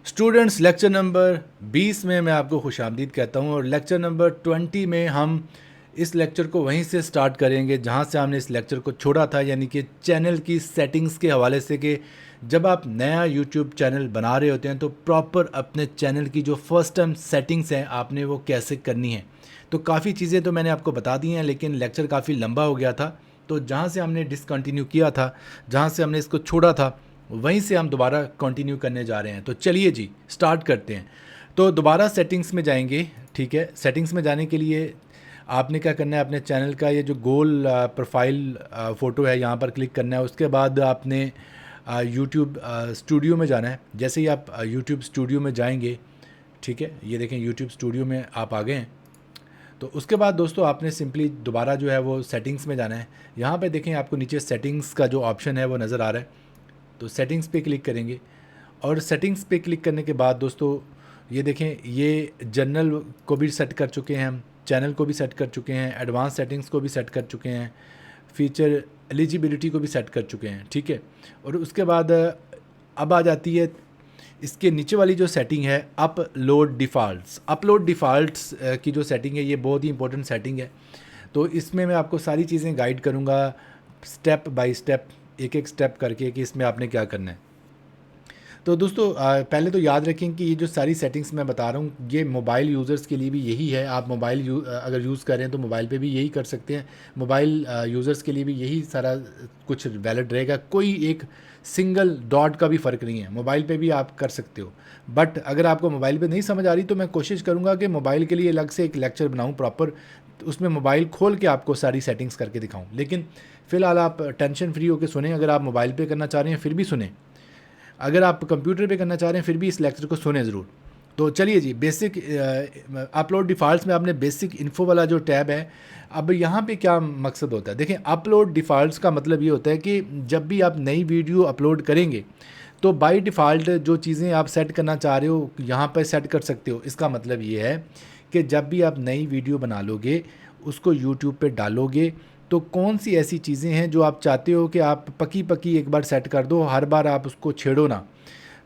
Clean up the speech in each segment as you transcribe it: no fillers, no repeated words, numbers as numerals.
Students, lecture number 20 में मैं आपको खुशामदीद कहता हूँ और लेक्चर नंबर 20 में हम इस लेक्चर को वहीं से स्टार्ट करेंगे जहाँ से हमने इस लेक्चर को छोड़ा था, यानी कि चैनल की सेटिंग्स के हवाले से कि जब आप नया यूट्यूब चैनल बना रहे होते हैं तो प्रॉपर अपने चैनल की जो फर्स्ट टाइम सेटिंग्स हैं आपने वो कैसे करनी है। तो काफ़ी चीज़ें तो मैंने आपको बता दी हैं, लेकिन लेक्चर काफ़ी लंबा हो गया था। तो जहाँ से हमने डिसकंटिन्यू किया था, जहाँ से हमने इसको छोड़ा था, वहीं से हम दोबारा कंटिन्यू करने जा रहे हैं। तो चलिए जी स्टार्ट करते हैं। तो दोबारा सेटिंग्स में जाएंगे, ठीक है। सेटिंग्स में जाने के लिए आपने क्या करना है, अपने चैनल का ये जो गोल प्रोफाइल फ़ोटो है यहाँ पर क्लिक करना है। उसके बाद आपने यूट्यूब स्टूडियो में जाना है। जैसे ही आप यूट्यूब स्टूडियो में जाएंगे, ठीक है, ये देखें यूट्यूब स्टूडियो में आप आ गए हैं। तो उसके बाद दोस्तों आपने सिंपली दोबारा जो है वो सेटिंग्स में जाना है। यहाँ पे देखें आपको नीचे सेटिंग्स का जो ऑप्शन है वो नज़र आ रहा है। तो सेटिंग्स पे क्लिक करेंगे और सेटिंग्स पे क्लिक करने के बाद दोस्तों ये देखें, ये जनरल को भी सेट कर चुके हैं हम, चैनल को भी सेट कर चुके हैं, एडवांस सेटिंग्स को भी सेट कर चुके हैं, फीचर एलिजिबिलिटी को भी सेट कर चुके हैं, ठीक है। और उसके बाद अब आ जाती है इसके नीचे वाली जो सेटिंग है, अपलोड डिफ़ॉल्ट्स। अपलोड डिफ़ॉल्ट्स की जो सेटिंग है ये बहुत ही इंपॉर्टेंट सेटिंग है। तो इसमें मैं आपको सारी चीज़ें गाइड करूँगा स्टेप बाय स्टेप, एक एक स्टेप करके कि इसमें आपने क्या करना है। तो दोस्तों पहले तो याद रखें कि ये जो सारी सेटिंग्स मैं बता रहा हूँ ये मोबाइल यूज़र्स के लिए भी यही है। आप मोबाइल अगर यूज़ कर रहे हैं तो मोबाइल पे भी यही कर सकते हैं। मोबाइल यूज़र्स के लिए भी यही सारा कुछ वैलिड रहेगा। कोई एक सिंगल डॉट का भी फ़र्क नहीं है, मोबाइल पे भी आप कर सकते हो। बट अगर आपको मोबाइल पे नहीं समझ आ रही तो मैं कोशिश करूँगा कि मोबाइल के लिए अलग से एक लेक्चर बनाऊँ प्रॉपर, उसमें मोबाइल खोल के आपको सारी सेटिंग्स करके दिखाऊँ। लेकिन फ़िलहाल आप टेंशन फ्री होकर सुने। अगर आप मोबाइल पे करना चाह रहे हैं फिर भी सुने, अगर आप कंप्यूटर पे करना चाह रहे हैं फिर भी इस लेक्चर को सुने ज़रूर। तो चलिए जी, बेसिक अपलोड डिफ़ॉल्ट्स में आपने बेसिक इन्फो वाला जो टैब है, अब यहाँ पे क्या मकसद होता है देखें। अपलोड डिफ़ॉल्ट्स का मतलब ये होता है कि जब भी आप नई वीडियो अपलोड करेंगे तो बाय डिफ़ॉल्ट जो चीज़ें आप सेट करना चाह रहे हो यहाँ पर सेट कर सकते हो। इसका मतलब ये है कि जब भी आप नई वीडियो बना लोगे, उसको यूट्यूब पे डालोगे, तो कौन सी ऐसी चीज़ें हैं जो आप चाहते हो कि आप पकी पकी एक बार सेट कर दो, हर बार आप उसको छेड़ो ना।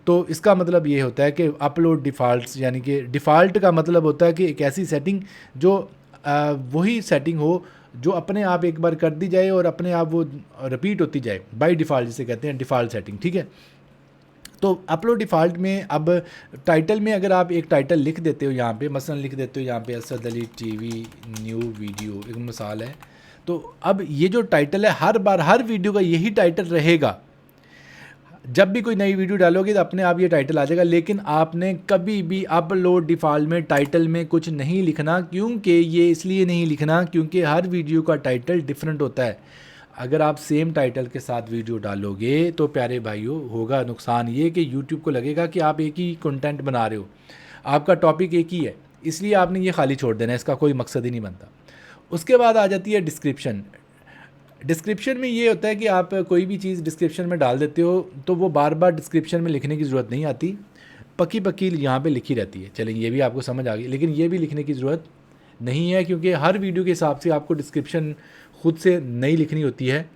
तो इसका मतलब ये होता है कि अपलोड डिफ़ॉल्ट्स, यानी कि डिफ़ॉल्ट का मतलब होता है कि एक ऐसी सेटिंग जो वही सेटिंग हो जो अपने आप एक बार कर दी जाए और अपने आप वो रिपीट होती जाए, बाय डिफ़ॉल्ट जिसे कहते हैं डिफ़ॉल्ट सेटिंग, ठीक है। तो अपलोड डिफ़ॉल्ट में अब टाइटल में अगर आप एक टाइटल लिख देते हो यहाँ पे, मसलन लिख देते हो यहाँ पे Asad Ali TV new video, एक मिसाल है। तो अब ये जो टाइटल है हर बार हर वीडियो का यही टाइटल रहेगा। जब भी कोई नई वीडियो डालोगे तो अपने आप ये टाइटल आ जाएगा। लेकिन आपने कभी भी अपलोड डिफ़ॉल्ट में टाइटल में कुछ नहीं लिखना, क्योंकि ये इसलिए नहीं लिखना क्योंकि हर वीडियो का टाइटल डिफरेंट होता है। अगर आप सेम टाइटल के साथ वीडियो डालोगे तो प्यारे भाइयों होगा नुकसान ये कि यूट्यूब को लगेगा कि आप एक ही कंटेंट बना रहे हो, आपका टॉपिक एक ही है, इसलिए आपने ये खाली छोड़ देना है, इसका कोई मकसद ही नहीं बनता। उसके बाद आ जाती है डिस्क्रिप्शन। डिस्क्रिप्शन में ये होता है कि आप कोई भी चीज़ डिस्क्रिप्शन में डाल देते हो तो वो बार बार डिस्क्रिप्शन में लिखने की ज़रूरत नहीं आती, पक्की पक्की यहाँ पे लिखी रहती है। चलें ये भी आपको समझ आ गई, लेकिन ये भी लिखने की ज़रूरत नहीं है क्योंकि हर वीडियो के हिसाब से आपको डिस्क्रिप्शन खुद से नहीं लिखनी होती है।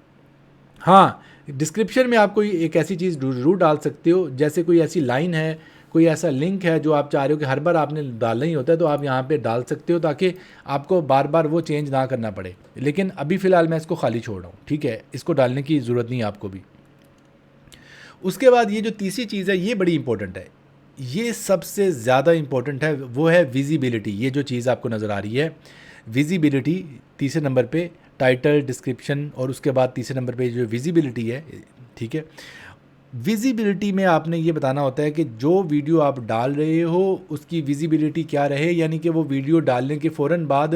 हाँ, डिस्क्रिप्शन में आप कोई एक ऐसी चीज़ ज़रूर डाल सकते हो, जैसे कोई ऐसी लाइन है, कोई ऐसा लिंक है जो आप चाह रहे हो कि हर बार आपने डालना ही होता है, तो आप यहाँ पे डाल सकते हो ताकि आपको बार बार वो चेंज ना करना पड़े। लेकिन अभी फ़िलहाल मैं इसको खाली छोड़ रहा हूँ, ठीक है, इसको डालने की ज़रूरत नहीं है आपको भी। उसके बाद ये जो तीसरी चीज़ है ये बड़ी इंपॉर्टेंट है, ये सबसे ज़्यादा इंपॉर्टेंट है, वो है विजिबिलिटी। ये जो चीज़ आपको नज़र आ रही है विजिबिलिटी, तीसरे नंबर पे टाइटल, डिस्क्रिप्शन और उसके बाद तीसरे नंबर पे जो विजिबिलिटी है, ठीक है। विजिबिलिटी में आपने ये बताना होता है कि जो वीडियो आप डाल रहे हो उसकी विजिबिलिटी क्या रहे, यानी कि वो वीडियो डालने के फ़ौरन बाद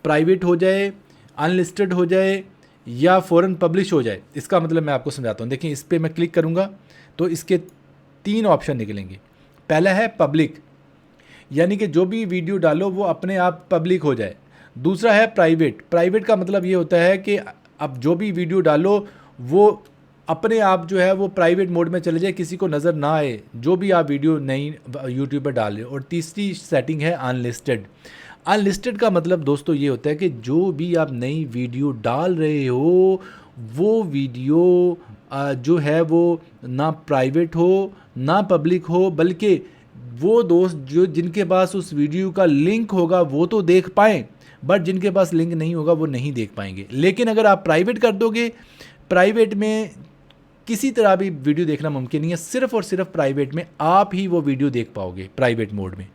प्राइवेट हो जाए, अनलिस्टेड हो जाए या फ़ौरन पब्लिश हो जाए। इसका मतलब मैं आपको समझाता हूँ। देखिए इस पर मैं क्लिक करूँगा तो इसके 3 ऑप्शन निकलेंगे। पहला है पब्लिक, यानी कि जो भी वीडियो डालो वो अपने आप पब्लिक हो जाए। दूसरा है प्राइवेट। प्राइवेट का मतलब ये होता है कि अब जो भी वीडियो डालो वो अपने आप जो है वो प्राइवेट मोड में चले जाए, किसी को नज़र ना आए जो भी आप वीडियो नई यूट्यूब पर डाल रहे हो। और तीसरी सेटिंग है अनलिस्टेड। अनलिस्टेड का मतलब दोस्तों ये होता है कि जो भी आप नई वीडियो डाल रहे हो वो वीडियो जो है वो ना प्राइवेट हो ना पब्लिक हो, बल्कि वो दोस्त जो जिनके पास उस वीडियो का लिंक होगा वो तो देख पाएँ, बट जिनके पास लिंक नहीं होगा वो नहीं देख पाएंगे। लेकिन अगर आप प्राइवेट कर दोगे, प्राइवेट में किसी तरह भी वीडियो देखना मुमकिन नहीं है, सिर्फ और सिर्फ प्राइवेट में आप ही वो वीडियो देख पाओगे प्राइवेट मोड में।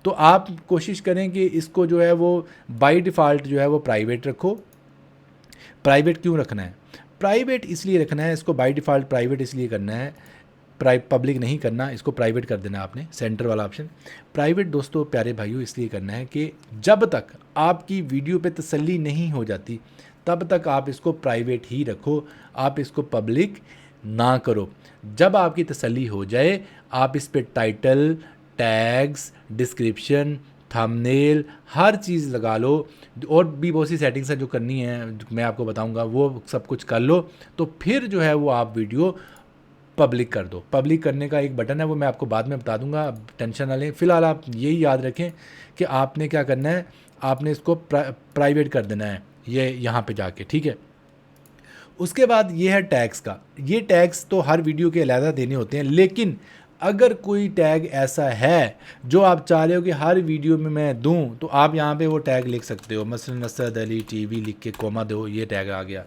तो आप कोशिश करें कि इसको जो है वो बाय डिफ़ॉल्ट जो है वो प्राइवेट रखो। प्राइवेट क्यों रखना है? प्राइवेट इसलिए रखना है, इसको बाय डिफ़ॉल्ट प्राइवेट इसलिए करना है, पब्लिक नहीं करना, इसको प्राइवेट कर देना आपने, सेंटर वाला ऑप्शन। प्राइवेट दोस्तों प्यारे भाइयों इसलिए करना है कि जब तक आपकी वीडियो पे तसल्ली नहीं हो जाती तब तक आप इसको प्राइवेट ही रखो, आप इसको पब्लिक ना करो। जब आपकी तसल्ली हो जाए आप इस पे टाइटल, टैग्स, डिस्क्रिप्शन, थंबनेल हर चीज़ लगा लो, और भी बहुत सी सेटिंग्स हैं जो करनी है, मैं आपको बताऊंगा, वो सब कुछ कर लो। तो फिर जो है वो आप वीडियो पब्लिक कर दो। पब्लिक करने का एक बटन है, वो मैं आपको बाद में बता दूंगा, टेंशन ना लें। फ़िलहाल आप यही याद रखें कि आपने क्या करना है, आपने इसको प्राइवेट कर देना है ये यहाँ पे जाके, ठीक है। उसके बाद ये है टैग्स का। ये टैग्स तो हर वीडियो के अलहदा देने होते हैं, लेकिन अगर कोई टैग ऐसा है जो आप चाह रहे हो कि हर वीडियो में मैं दूं, तो आप यहाँ पे वो टैग लिख सकते हो। मसलन असद अली टीवी लिख के कोमा दो, ये टैग आ गया।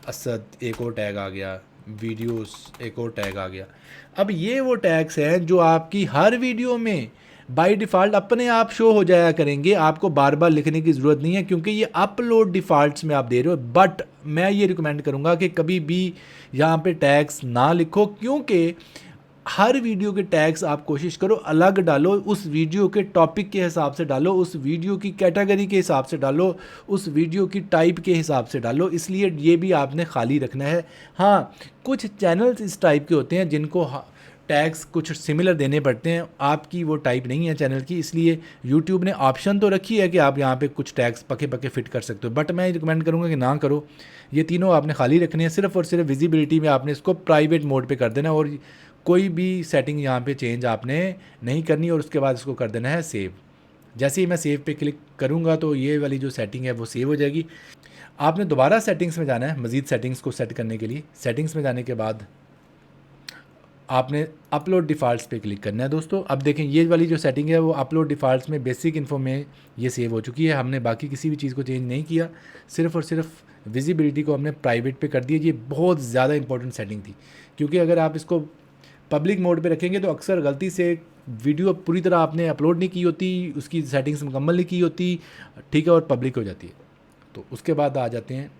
असद एक और टैग आ गया, वीडियोस एक और टैग आ गया। अब ये वो टैग्स हैं जो आपकी हर वीडियो में बाय डिफ़ॉल्ट अपने आप शो हो जाया करेंगे, आपको बार बार लिखने की ज़रूरत नहीं है, क्योंकि ये अपलोड डिफ़ॉल्ट्स में आप दे रहे हो। बट मैं ये रिकमेंड करूँगा कि कभी भी यहाँ पे टैग्स ना लिखो, क्योंकि हर वीडियो के टैग्स आप कोशिश करो अलग डालो, उस वीडियो के टॉपिक के हिसाब से डालो, उस वीडियो की कैटेगरी के हिसाब से डालो, उस वीडियो की टाइप के हिसाब से डालो। इसलिए ये भी आपने खाली रखना है। हाँ, कुछ चैनल्स इस टाइप के होते हैं जिनको टैग्स कुछ सिमिलर देने पड़ते हैं, आपकी वो टाइप नहीं है चैनल की, इसलिए यूट्यूब ने ऑप्शन तो रखी है कि आप यहाँ पे कुछ टैग्स पके पके फिट कर सकते हो, बट मैं रिकमेंड करूँगा कि ना करो। ये तीनों आपने खाली रखने हैं, सिर्फ और सिर्फ विजिबिलिटी में आपने इसको प्राइवेट मोड पे कर देना, और कोई भी सेटिंग यहाँ पे चेंज आपने नहीं करनी, और उसके बाद इसको कर देना है सेव। जैसे ही मैं सेव पे क्लिक करूँगा तो ये वाली जो सेटिंग है वो सेव हो जाएगी। आपने दोबारा सेटिंग्स में जाना है, मज़ीद सेटिंग्स को सेट करने के लिए। सेटिंग्स में जाने के बाद आपने अपलोड डिफ़ॉल्ट्स पे क्लिक करना है दोस्तों। अब देखें ये वाली जो सेटिंग है वो अपलोड डिफ़ॉल्ट्स में बेसिक इन्फो में ये सेव हो चुकी है। हमने बाकी किसी भी चीज़ को चेंज नहीं किया, सिर्फ और सिर्फ विजिबिलिटी को हमने प्राइवेट पे कर दिया। ये बहुत ज़्यादा इंपॉर्टेंट सेटिंग थी, क्योंकि अगर आप इसको पब्लिक मोड पे रखेंगे तो अक्सर गलती से वीडियो पूरी तरह आपने अपलोड नहीं की होती, उसकी सेटिंग्स मुकम्मल नहीं की होती, ठीक है, और पब्लिक हो जाती है। तो उसके बाद आ जाते हैं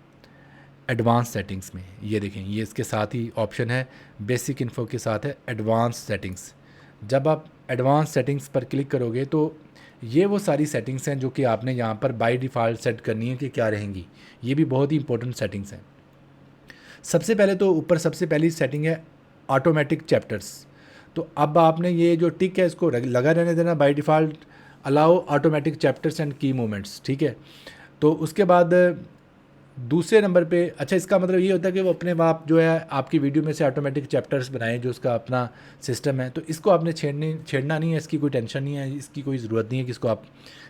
एडवांस सेटिंग्स में। ये देखें, ये इसके साथ ही ऑप्शन है, बेसिक इन्फो के साथ है एडवांस सेटिंग्स। जब आप एडवांस सेटिंग्स पर क्लिक करोगे तो ये वो सारी सेटिंग्स हैं जो कि आपने यहाँ पर बाय डिफ़ॉल्ट सेट करनी है कि क्या रहेंगी। ये भी बहुत ही इंपॉर्टेंट सेटिंग्स हैं। सबसे पहले तो ऊपर सबसे पहली सेटिंग है ऑटोमेटिक चैप्टर्स। तो अब आपने ये जो टिक है इसको लगा रहने देना, by default allow automatic chapters and की मोमेंट्स, ठीक है। तो उसके बाद दूसरे नंबर पे, अच्छा इसका मतलब ये होता है कि वो अपने आप जो है आपकी वीडियो में से ऑटोमेटिक चैप्टर्स बनाएं, जो उसका अपना सिस्टम है। तो इसको आपने छेड़ना नहीं है, इसकी कोई टेंशन नहीं है, इसकी कोई ज़रूरत नहीं है कि इसको आप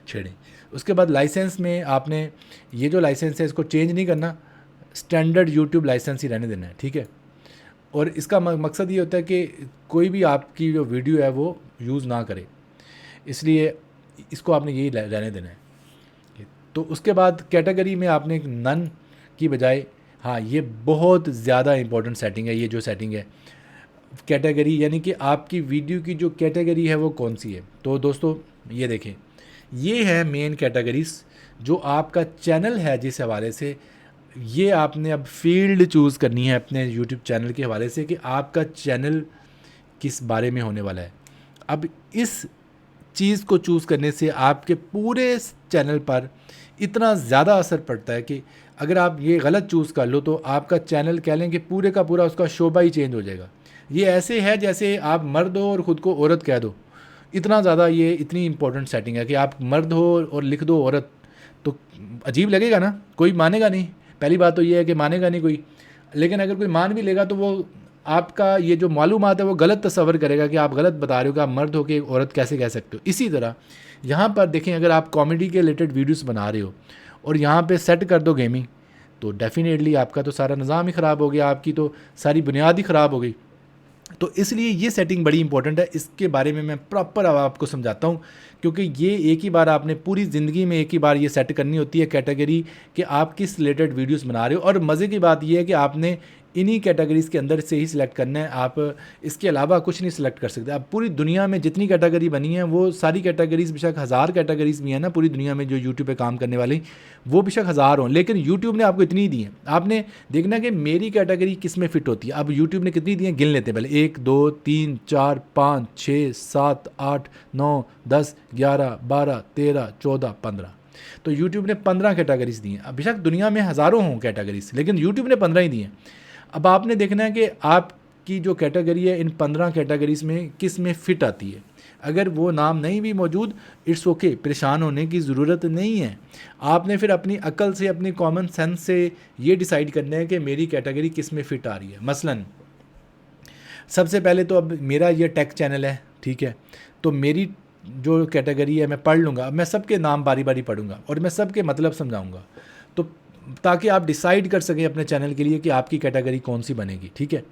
छेड़ें। उसके बाद लाइसेंस में आपने ये जो लाइसेंस है इसको चेंज नहीं करना, स्टैंडर्ड यूट्यूब लाइसेंस ही रहने देना है, ठीक है। और इसका मकसद ये होता है कि कोई भी आपकी जो वीडियो है वो यूज़ ना करे, इसलिए इसको आपने यही रहने देना है। तो उसके बाद कैटेगरी में आपने नन की बजाय, हाँ ये बहुत ज़्यादा इंपॉर्टेंट सेटिंग है, ये जो सेटिंग है कैटेगरी, यानी कि आपकी वीडियो की जो कैटेगरी है वो कौन सी है। तो दोस्तों ये देखें, ये है मेन कैटेगरीज जो आपका चैनल है, जिस हवाले से ये आपने अब फील्ड चूज़ करनी है अपने यूट्यूब चैनल के हवाले से कि आपका चैनल किस बारे में होने वाला है। अब इस चीज़ को चूज़ करने से आपके पूरे चैनल पर इतना ज़्यादा असर पड़ता है कि अगर आप ये गलत चूज़ कर लो तो आपका चैनल कह लें कि पूरे का पूरा उसका शोभा ही चेंज हो जाएगा। ये ऐसे है जैसे आप मर्द हो और ख़ुद को औरत कह दो, इतना ज़्यादा ये इतनी इंपॉर्टेंट सेटिंग है कि आप मर्द हो और लिख दो औरत, तो अजीब लगेगा ना, कोई मानेगा नहीं। पहली बात तो ये है कि मानेगा नहीं कोई, लेकिन अगर कोई मान भी लेगा तो वो आपका ये जो मालूमात है वो गलत तस्वर करेगा कि आप गलत बता रहे हो कि आप मर्द हो के औरत कैसे कह सकते हो। इसी तरह यहाँ पर देखें, अगर आप कॉमेडी के रिलेटेड वीडियोस बना रहे हो और यहाँ पे सेट कर दो गेमिंग, तो डेफ़िनेटली आपका तो सारा निज़ाम ही ख़राब हो गया, आपकी तो सारी बुनियाद ही ख़राब हो गई। तो इसलिए ये सेटिंग बड़ी इंपॉर्टेंट है, इसके बारे में मैं प्रॉपर अब आपको समझाता हूँ, क्योंकि ये एक ही बार आपने पूरी ज़िंदगी में एक ही बार ये सेट करनी होती है कैटेगरी कि आप किस रिलेटेड वीडियोस बना रहे हो। और मज़े की बात ये है कि आपने इन्हीं कैटेगरीज़ के अंदर से ही सिलेक्ट करना है, आप इसके अलावा कुछ नहीं सिलेक्ट कर सकते। अब पूरी दुनिया में जितनी कैटेगरी बनी है वो सारी कैटेगरीज़, बेशक हज़ार कैटेगरीज़ भी हैं ना पूरी दुनिया में जो यूट्यूब पे काम करने वाली, वो बेशक हज़ार हों, लेकिन यूट्यूब ने आपको इतनी ही दी है। आपने देखना कि मेरी कैटेगरी किस में फ़िट होती है। अब यूट्यूब ने कितनी दी है गिन लेते हैं पहले, 1 2 3 4 5 6 7 8 9 10 11 12 13 14 15। तो यूट्यूब ने 15 कैटेगरीज़ दी हैं। अब बेशक दुनिया में हज़ारों हों कैटेगरीज़, लेकिन यूट्यूब ने 15 ही दी हैं। अब आपने देखना है कि आपकी जो कैटेगरी है इन 15 कैटेगरीज़ में किस में फ़िट आती है। अगर वो नाम नहीं भी मौजूद, इट्स ओके, परेशान होने की ज़रूरत नहीं है। आपने फिर अपनी अक्ल से, अपनी कॉमन सेंस से ये डिसाइड करना है कि मेरी कैटेगरी किस में फ़िट आ रही है। मसलन सबसे पहले तो अब मेरा ये टेक चैनल है, ठीक है, तो मेरी जो कैटेगरी है मैं पढ़ लूँगा। अब मैं सबके नाम बारी बारी पढ़ूँगा और मैं सबके मतलब समझाऊँगा, तो ताकि आप डिसाइड कर सकें अपने चैनल के लिए कि आपकी कैटेगरी कौन सी बनेगी, ठीक है।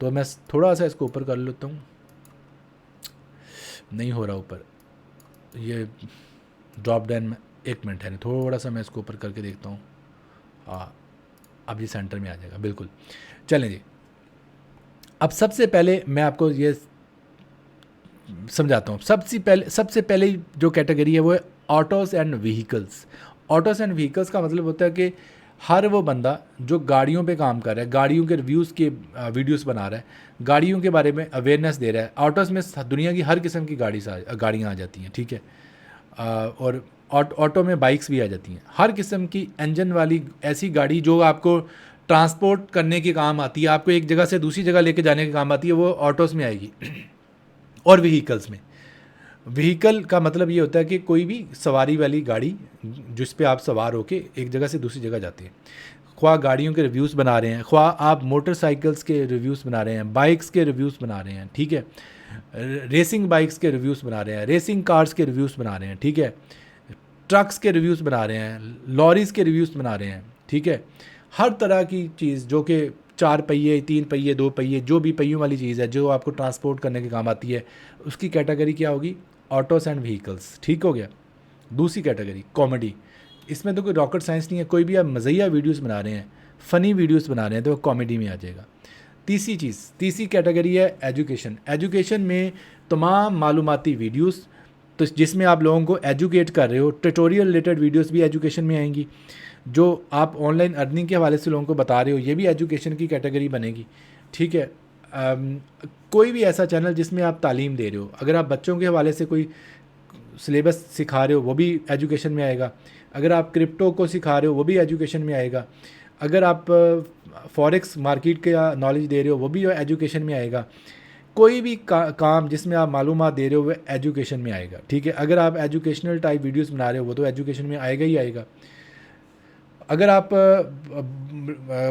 तो मैं थोड़ा सा इसको ऊपर कर लेता हूँ, नहीं हो रहा ऊपर, ये ड्रॉप डाउन में 1 मिनट है, थोड़ा सा मैं इसको ऊपर करके देखता हूँ। हाँ, अब ये सेंटर में आ जाएगा, बिल्कुल। चलें जी, अब सबसे पहले मैं आपको ये समझाता हूँ। सबसे पहले जो कैटेगरी है वो है autos and vehicles. Autos and vehicles का मतलब होता है कि हर वो बंदा जो गाड़ियों पे काम कर रहा है, गाड़ियों के रिव्यूज़ के वीडियोस बना रहा है, गाड़ियों के बारे में अवेयरनेस दे रहा है। ऑटोज़ में दुनिया की हर किस्म की गाड़ियाँ आ जाती हैं, ठीक है। और ऑटो में बाइक्स भी आ जाती हैं, हर किस्म की इंजन वाली ऐसी गाड़ी जो आपको ट्रांसपोर्ट करने के काम आती है, आपको एक जगह से दूसरी जगह लेके जाने के काम आती है, वो ऑटोज़ में आएगी। और व्हीकल्स में, व्हीकल का मतलब ये होता है कि कोई भी सवारी वाली गाड़ी जिस पे आप सवार होके एक जगह से दूसरी जगह जाते हैं। ख्वाह गाड़ियों के रिव्यूज़ बना रहे हैं, ख्वाह आप मोटरसाइकिल्स के रिव्यूज़ बना रहे हैं, बाइक्स के रिव्यूज़ बना रहे हैं, ठीक है, रेसिंग बाइक्स के रिव्यूज़ बना रहे हैं, रेसिंग कार्स के रिव्यूज़ बना रहे हैं, ठीक है, ट्रक्स के रिव्यूज़ बना रहे हैं, लॉरीज़ के रिव्यूज़ बना रहे हैं, ठीक है। हर तरह की चीज़ जो कि 4 पहिए, 3 पहिए, 2 पहिए, जो भी पहियों वाली चीज़ है जो आपको ट्रांसपोर्ट करने के काम आती है, उसकी कैटेगरी क्या होगी? ऑटोज़ एंड व्हीकल्स, ठीक हो गया। दूसरी कैटेगरी कॉमेडी, इसमें तो कोई रॉकेट साइंस नहीं है, कोई भी आप मज़ाहिया वीडियोस बना रहे हैं, फ़नी वीडियोस बना रहे हैं तो वो कॉमेडी में आ जाएगा। तीसरी कैटेगरी है एजुकेशन। एजुकेशन में तमाम मालूमाती वीडियोस, तो जिसमें आप लोगों को एजुकेट कर रहे हो, ट्यूटोरियल रिलेटेड वीडियोस भी एजुकेशन में आएंगी। जो आप ऑनलाइन अर्निंग के हवाले से लोगों को बता रहे हो, ये भी एजुकेशन की कैटेगरी बनेगी, ठीक है। कोई भी ऐसा चैनल जिसमें आप तालीम दे रहे हो, अगर आप बच्चों के हवाले से कोई सिलेबस सिखा रहे हो वो भी एजुकेशन में आएगा। अगर आप क्रिप्टो को सिखा रहे हो वो भी एजुकेशन में आएगा। अगर आप फॉरेक्स मार्केट का नॉलेज दे रहे हो वो भी एजुकेशन में आएगा। कोई भी काम जिसमें आप मालूमात दे रहे हो वो एजुकेशन में आएगा, ठीक है। अगर आप एजुकेशनल टाइप वीडियोस बना रहे हो वो तो एजुकेशन में आएगा ही आएगा। अगर आप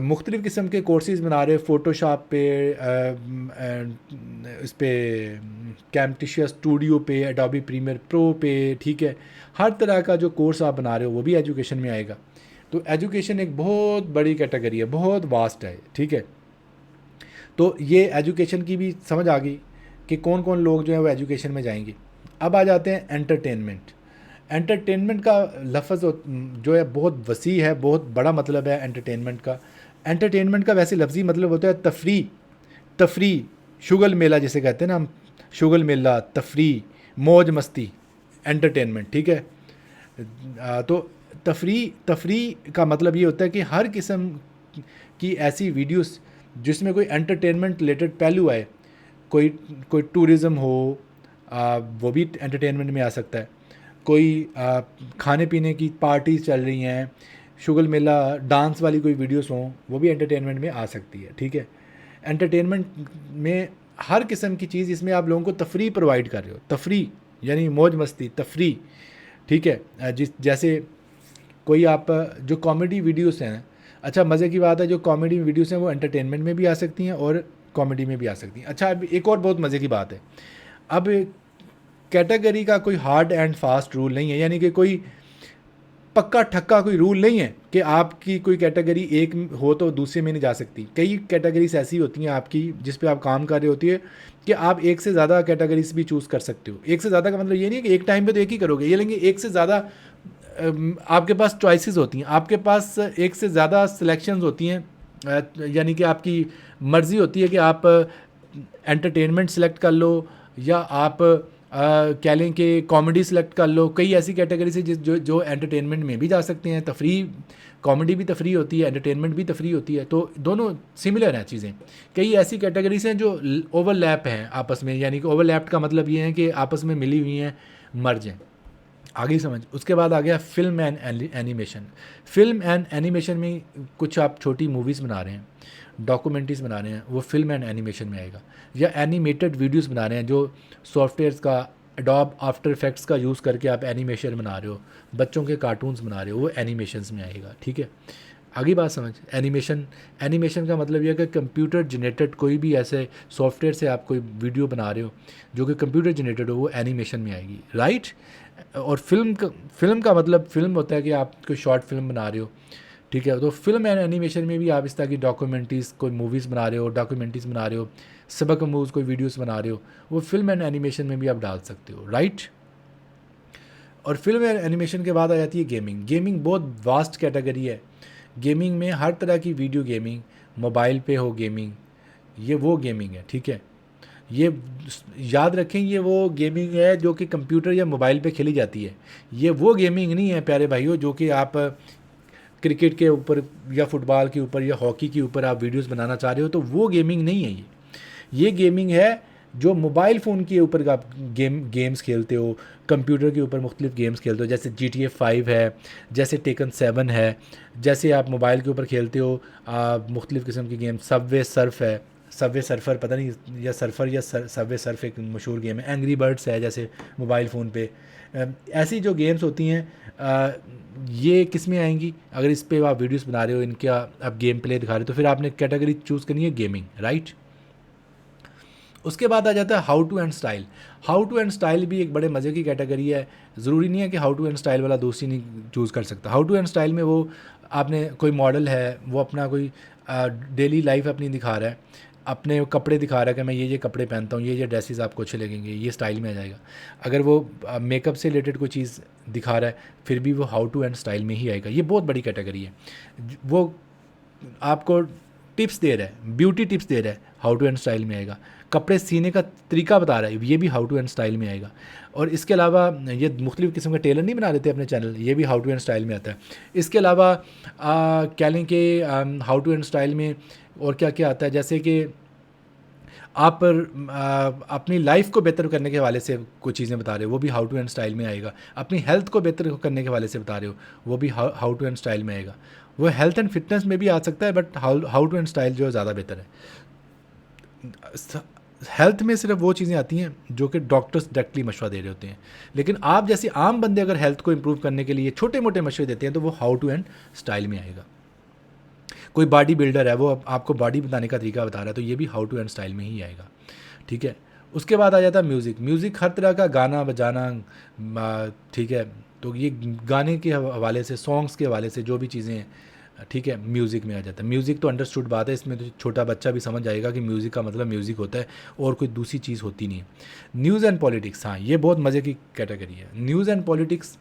मुख्तलिफ़ किस्म के कोर्सेज़ बना रहे हो, फ़ोटोशॉप पे, इस पे कैमटेशिया स्टूडियो पे, एडोबी प्रीमियर प्रो पे, ठीक है, हर तरह का जो कोर्स आप बना रहे हो वो भी एजुकेशन में आएगा। तो एजुकेशन एक बहुत बड़ी कैटेगरी है, बहुत वास्ट है, ठीक है। तो ये एजुकेशन की भी समझ आ गई कि कौन कौन लोग जो है वो एजुकेशन में जाएंगे। अब आ जाते हैं एंटरटेनमेंट। एंटरटेनमेंट का लफ्ज़ जो है बहुत वसी है, बहुत बड़ा मतलब है एंटरटेनमेंट का। एंटरटेनमेंट का वैसे लफ्ज़ी मतलब होता है तफरी, शुगल मेला जिसे कहते हैं ना हम, शुगल मेला, तफरी, मौज मस्ती, एंटरटेनमेंट, ठीक है। तो तफरी का मतलब ये होता है कि हर किस्म की ऐसी वीडियोस जिसमें कोई एंटरटेनमेंट रिलेटेड पहलू आए, कोई टूरिज़म हो, वो भी एंटरटेनमेंट में आ सकता है। कोई खाने पीने की पार्टीज़ चल रही हैं, शुगल मेला, डांस वाली कोई वीडियोस हों, वो भी एंटरटेनमेंट में आ सकती है, ठीक है। एंटरटेनमेंट में हर किस्म की चीज़, इसमें आप लोगों को तफरी प्रोवाइड कर रहे हो, तफरी यानी मौज मस्ती, तफरी, ठीक है। जैसे कोई आप जो कॉमेडी वीडियोस हैं, अच्छा मज़े की बात है, जो कॉमेडी वीडियोस हैं वो एंटरटेनमेंट में भी आ सकती हैं और कॉमेडी में भी आ सकती हैं। अच्छा, अब एक और बहुत मज़े की बात है, अब कैटेगरी का कोई हार्ड एंड फास्ट रूल नहीं है, यानी कि कोई पक्का ठक्का कोई रूल नहीं है कि आपकी कोई कैटेगरी एक हो तो दूसरे में नहीं जा सकती। कई कैटेगरीज ऐसी होती हैं आपकी जिस पे आप काम कर रहे होती है कि आप एक से ज़्यादा कैटेगरीज भी चूज़ कर सकते हो। एक से ज़्यादा का मतलब ये नहीं है कि एक टाइम पे तो एक ही करोगे, ये लेंगे एक से ज़्यादा आपके पास चॉइसेस होती हैं, आपके पास एक से ज़्यादा सिलेक्शंस होती हैं, यानी कि आपकी मर्ज़ी होती है कि आप एंटरटेनमेंट सेलेक्ट कर लो या आप कह लें कि कॉमेडी सेलेक्ट कर लो। कई ऐसी कैटेगरी से जो एंटरटेनमेंट में भी जा सकते हैं, तफरी कॉमेडी भी तफरी होती है, एंटरटेनमेंट भी तफरी होती है, तो दोनों सिमिलर हैं चीज़ें। कई ऐसी कैटेगरीज हैं जो ओवरलैप हैं आपस में, यानी कि ओवरलैप का मतलब ये है कि आपस में मिली हुई हैं, मर्ज हैं। आगे समझ। उसके बाद आ गया film and animation. Film and animation में कुछ आप छोटी मूवीज़ बना रहे हैं, डॉक्यूमेंट्रीज बना रहे हैं, वो फिल्म एंड एनिमेशन में आएगा। या एनिमेटेड वीडियोस बना रहे हैं जो सॉफ्टवेयर्स का एडोब आफ्टर इफेक्ट्स का यूज़ करके आप एनिमेशन बना रहे हो, बच्चों के कार्टून्स बना रहे हो, वो एनिमेशंस में आएगा। ठीक है, आगे बात समझ। एनिमेशन का मतलब यह है कि कंप्यूटर जनरेटेड कोई भी ऐसे सॉफ्टवेयर से आप कोई वीडियो बना रहे हो जो कि कंप्यूटर जनरेटेड हो, वो एनिमेशन में आएगी, राइट। और फिल्म का मतलब फिल्म होता है कि आप कोई शॉर्ट फिल्म बना रहे हो, ठीक है। तो फिल्म एंड एनिमेशन में भी आप इस तरह की डॉक्यूमेंट्रीज़, कोई मूवीज़ बना रहे हो, डॉक्यूमेंट्रीज़ बना रहे हो, सबक मूव्स कोई वीडियोस बना रहे हो, वो फिल्म एंड एनिमेशन में भी आप डाल सकते हो, राइट। और फिल्म एंड एनिमेशन के बाद आ जाती है गेमिंग। गेमिंग बहुत वास्ट कैटेगरी है। गेमिंग में हर तरह की वीडियो गेमिंग, मोबाइल पे हो गेमिंग, ये वो गेमिंग है, ठीक है। ये याद रखें, ये वो गेमिंग है जो कि कंप्यूटर या मोबाइल पे खेली जाती है। ये वो गेमिंग नहीं है प्यारे भाइयों जो कि आप क्रिकेट के ऊपर या फुटबॉल के ऊपर या हॉकी के ऊपर आप वीडियोस बनाना चाह रहे हो, तो वो गेमिंग नहीं है। ये गेमिंग है जो मोबाइल फ़ोन के ऊपर आप गेम्स खेलते हो, कंप्यूटर के ऊपर मुख्तलिफ गेम्स खेलते हो, जैसे GTA 5 है, जैसे टेकन 7 है, जैसे आप मोबाइल के ऊपर खेलते हो मुख्तलिफ किस्म की गेम, सबवे सर्फ है, सबवे सर्फर पता नहीं, या सर्फर या सबवे सर्फ एक मशहूर गेम है, एंग्री बर्ड्स है जैसे मोबाइल फ़ोन पे। ऐसी जो गेम्स होती हैं ये किस में आएंगी? अगर इस पे आप वीडियोस बना रहे हो, इनका आप गेम प्ले दिखा रहे हो, तो फिर आपने कैटेगरी चूज़ करनी है गेमिंग, राइट। उसके बाद आ जाता है how to and style. How to and style भी एक बड़े मज़े की कैटेगरी है। ज़रूरी नहीं है कि हाउ टू एंड स्टाइल वाला दोस्त ही नहीं चूज़ कर सकता। हाउ टू एंड स्टाइल में वो आपने कोई मॉडल है, वो अपना कोई डेली लाइफ अपनी दिखा रहा है, अपने कपड़े दिखा रहा है कि मैं ये कपड़े पहनता हूँ, ये ड्रेसेस आपको अच्छे लगेंगे, ये स्टाइल में आ जाएगा। अगर वो मेकअप से रिलेटेड कोई चीज़ दिखा रहा है, फिर भी वो हाउ टू एंड स्टाइल में ही आएगा। ये बहुत बड़ी कैटेगरी है। वो आपको टिप्स दे रहा है, ब्यूटी टिप्स दे रहा है, हाउ टू एंड स्टाइल में आएगा। कपड़े सीने का तरीका बता रहा है, ये भी हाउ टू एंड स्टाइल में आएगा। और इसके अलावा ये मुख्तलिफ़ किस्म के टेलर नहीं बना देते अपने चैनल, ये भी हाउ टू एंड स्टाइल में आता है। इसके अलावा क्या लें कि हाउ टू एंड स्टाइल में और क्या क्या आता है, जैसे कि आप अपनी लाइफ को बेहतर करने के हवाले से कुछ चीज़ें बता रहे हो, वो भी हाउ टू एंड स्टाइल में आएगा। अपनी हेल्थ को बेहतर करने के हवाले से बता रहे हो, वो भी हाउ टू एंड स्टाइल में आएगा। वो हेल्थ एंड फिटनेस में भी आ सकता है, but how to and style जो है ज़्यादा बेहतर है। हेल्थ में सिर्फ वो चीज़ें आती हैं जो कि डॉक्टर्स डायरेक्टली मशवरा दे रहे होते हैं, लेकिन आप जैसे आम बंदे अगर हेल्थ को इम्प्रूव करने के लिए छोटे मोटे मशवरे देते हैं तो वो हाउ टू एंड स्टाइल में आएगा। कोई बॉडी बिल्डर है, वो आपको बॉडी बनाने का तरीका बता रहा है, तो ये भी हाउ टू एंड स्टाइल में ही आएगा, ठीक है। उसके बाद आ जाता है म्यूज़िक। म्यूज़िक हर तरह का गाना बजाना, ठीक है। तो ये गाने के हवाले से, सॉन्ग्स के हवाले से जो भी चीज़ें हैं, ठीक है, म्यूज़िक में आ जाता है। म्यूज़िक तो अंडरस्टूड बात है, इसमें तो छोटा बच्चा भी समझ जाएगा कि म्यूज़िक का मतलब म्यूज़िक होता है और कोई दूसरी चीज़ होती नहीं है। न्यूज़ एंड पॉलिटिक्स, हाँ ये बहुत मज़े की कैटेगरी है। न्यूज़ एंड पॉलिटिक्स,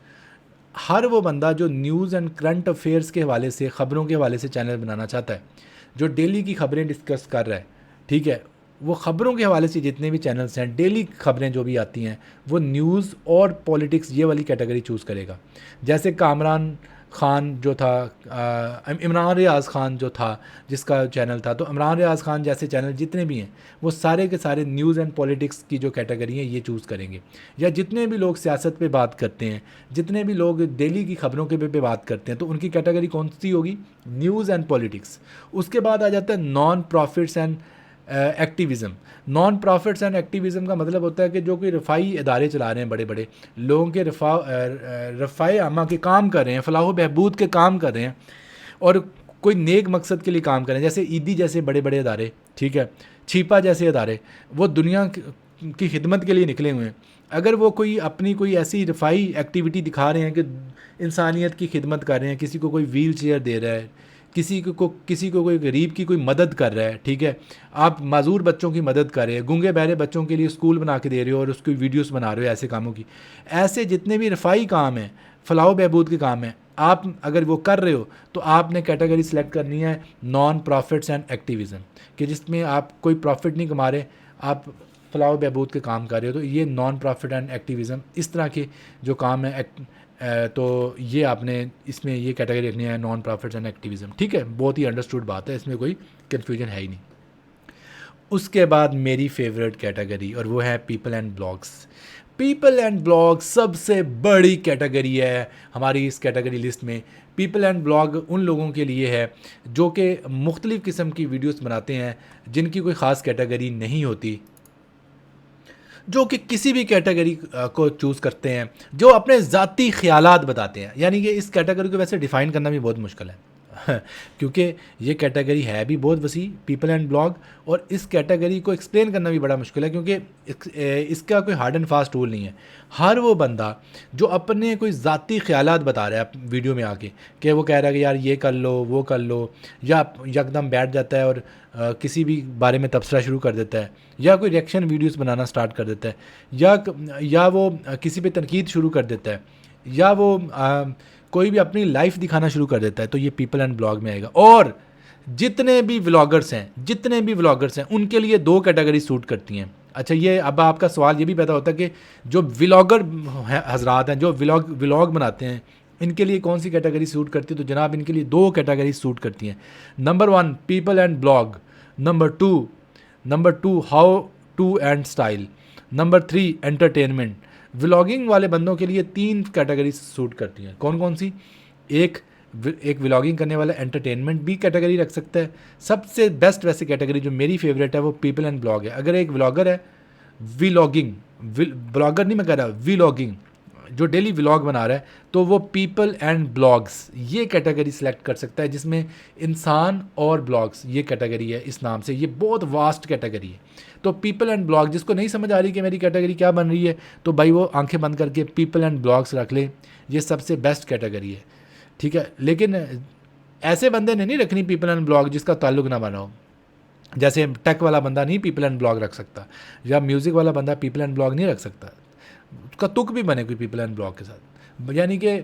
हर वो बंदा जो न्यूज़ एंड करंट अफेयर्स के हवाले से, ख़बरों के हवाले से चैनल बनाना चाहता है, जो डेली की खबरें डिस्कस कर रहा है, ठीक है, वो ख़बरों के हवाले से जितने भी चैनल्स हैं, डेली खबरें जो भी आती हैं, वो न्यूज़ और पॉलिटिक्स ये वाली कैटेगरी चूज़ करेगा। जैसे कामरान ख़ान जो था, इमरान रियाज़ ख़ान जो था, जिसका चैनल था, तो इमरान रियाज़ ख़ान जैसे चैनल जितने भी हैं, वो सारे के सारे न्यूज़ एंड पॉलिटिक्स की जो कैटेगरी है ये चूज़ करेंगे। या जितने भी लोग सियासत पे बात करते हैं, जितने भी लोग डेली की खबरों के पे बात करते हैं, तो उनकी कैटेगरी कौन सी होगी? News and politics. उसके बाद आ जाता है non profits and activism. Non profits and activism का मतलब होता है कि जो कोई रफ़ाई इदारे चला रहे हैं, बड़े बड़े लोगों के रफ़ाए आमा के काम कर रहे हैं, फलाह बहबूद के काम कर रहे हैं, और कोई नेक मकसद के लिए काम कर रहे हैं, जैसे ईदी जैसे बड़े बड़े इदारे, ठीक है, छिपा जैसे इदारे, वो दुनिया की खिदमत के लिए निकले हुए हैं, अगर वो कोई अपनी कोई ऐसी रफ़ाई एक्टिविटी दिखा रहे हैं कि इंसानियत की खिदमत कर रहे हैं, किसी को कोई व्हील चेयर दे रहा है, किसी को कोई गरीब की कोई मदद कर रहा है, ठीक है, आप माजूर बच्चों की मदद कर रहे हैं, गूंगे बहरे बच्चों के लिए स्कूल बना के दे रहे हो और उसकी वीडियोस बना रहे हो ऐसे कामों की, ऐसे जितने भी रफ़ाई काम हैं, फलाह बहबूद के काम हैं, आप अगर वो कर रहे हो तो आपने कैटेगरी सेलेक्ट करनी है नॉन प्रॉफिट्स एंड एक्टिविज़म, कि जिसमें आप कोई प्रॉफिट नहीं कमा रहे, आप फलाह बहबूद के काम कर रहे हो, तो ये नॉन प्रॉफिट एंड एक्टिविज़म इस तरह के जो काम है तो ये आपने इसमें ये कैटेगरी रखनी है नॉन प्रॉफिट्स एंड एक्टिविज़म, ठीक है, बहुत ही अंडरस्टूड बात है, इसमें कोई कन्फ्यूजन है ही नहीं। उसके बाद मेरी फेवरेट कैटेगरी और वो है people and blogs. People and blog सबसे बड़ी कैटेगरी है हमारी इस कैटेगरी लिस्ट में। पीपल एंड ब्लॉग उन लोगों के लिए है जो कि मुख्तलिफ़ किस्म की वीडियोस बनाते हैं, जिनकी कोई ख़ास कैटेगरी नहीं होती, जो कि किसी भी कैटेगरी को चूज़ करते हैं, जो अपने ज़ाती ख़यालात बताते हैं। यानी कि इस कैटेगरी को वैसे डिफ़ाइन करना भी बहुत मुश्किल है क्योंकि ये कैटेगरी है भी बहुत वसी, पीपल एंड ब्लॉग, और इस कैटेगरी को एक्सप्लेन करना भी बड़ा मुश्किल है क्योंकि इसका कोई हार्ड एंड फास्ट रूल नहीं है। हर वो बंदा जो अपने कोई ज़ाती ख़यालात बता रहा है वीडियो में आके, कि वो कह रहा है कि यार ये कर लो वो कर लो, या यकदम बैठ जाता है और किसी भी बारे में तबसरा शुरू कर देता है, या कोई रिएक्शन वीडियोस बनाना स्टार्ट कर देता है, या वो किसी पे तनकीद शुरू कर देता है, या वो कोई भी अपनी लाइफ दिखाना शुरू कर देता है, तो ये पीपल एंड ब्लॉग में आएगा। और जितने भी व्लॉगर्स हैं उनके लिए दो कैटेगरी सूट करती हैं। अच्छा, ये अब आपका सवाल ये भी पैदा होता है कि जो व्लॉगर हजरात हैं, जो व्लॉग बनाते हैं, इनके लिए कौन सी कैटेगरी सूट करती है? तो जनाब इनके लिए दो कैटेगरी सूट करती हैं। Number 1 people and blog, number two how to and style, number 3 entertainment. Vlogging वाले बंदों के लिए 3 कैटेगरी सूट करती हैं। कौन कौन सी? एक व्लॉगिंग करने वाला एंटरटेनमेंट भी कैटेगरी रख सकता है। सबसे बेस्ट वैसे कैटेगरी जो मेरी फेवरेट है वो पीपल एंड ब्लॉग है। अगर एक व्लॉगर है, ब्लॉगर नहीं मैं कह रहा, व्लॉगिंग जो डेली व्लॉग बना रहा है, तो वो पीपल एंड ब्लॉग्स ये कैटेगरी सेलेक्ट कर सकता है, जिसमें इंसान और ब्लॉग्स ये कैटेगरी है इस नाम से। ये बहुत वास्ट कैटेगरी है। तो पीपल एंड ब्लॉग, जिसको नहीं समझ आ रही कि मेरी कैटेगरी क्या बन रही है, तो भाई वो आंखें बंद करके पीपल एंड ब्लॉग्स रख ले, ये सबसे बेस्ट कैटेगरी है, ठीक है। लेकिन ऐसे बंदे ने नहीं रखनी पीपल एंड ब्लॉग जिसका ताल्लुक ना बना हो। जैसे टेक वाला बंदा नहीं पीपल एंड ब्लॉग रख सकता, या म्यूज़िक वाला बंदा पीपल एंड ब्लॉग नहीं रख सकता, उसका तुक भी बने कोई पीपल एंड ब्लॉग के साथ। यानी कि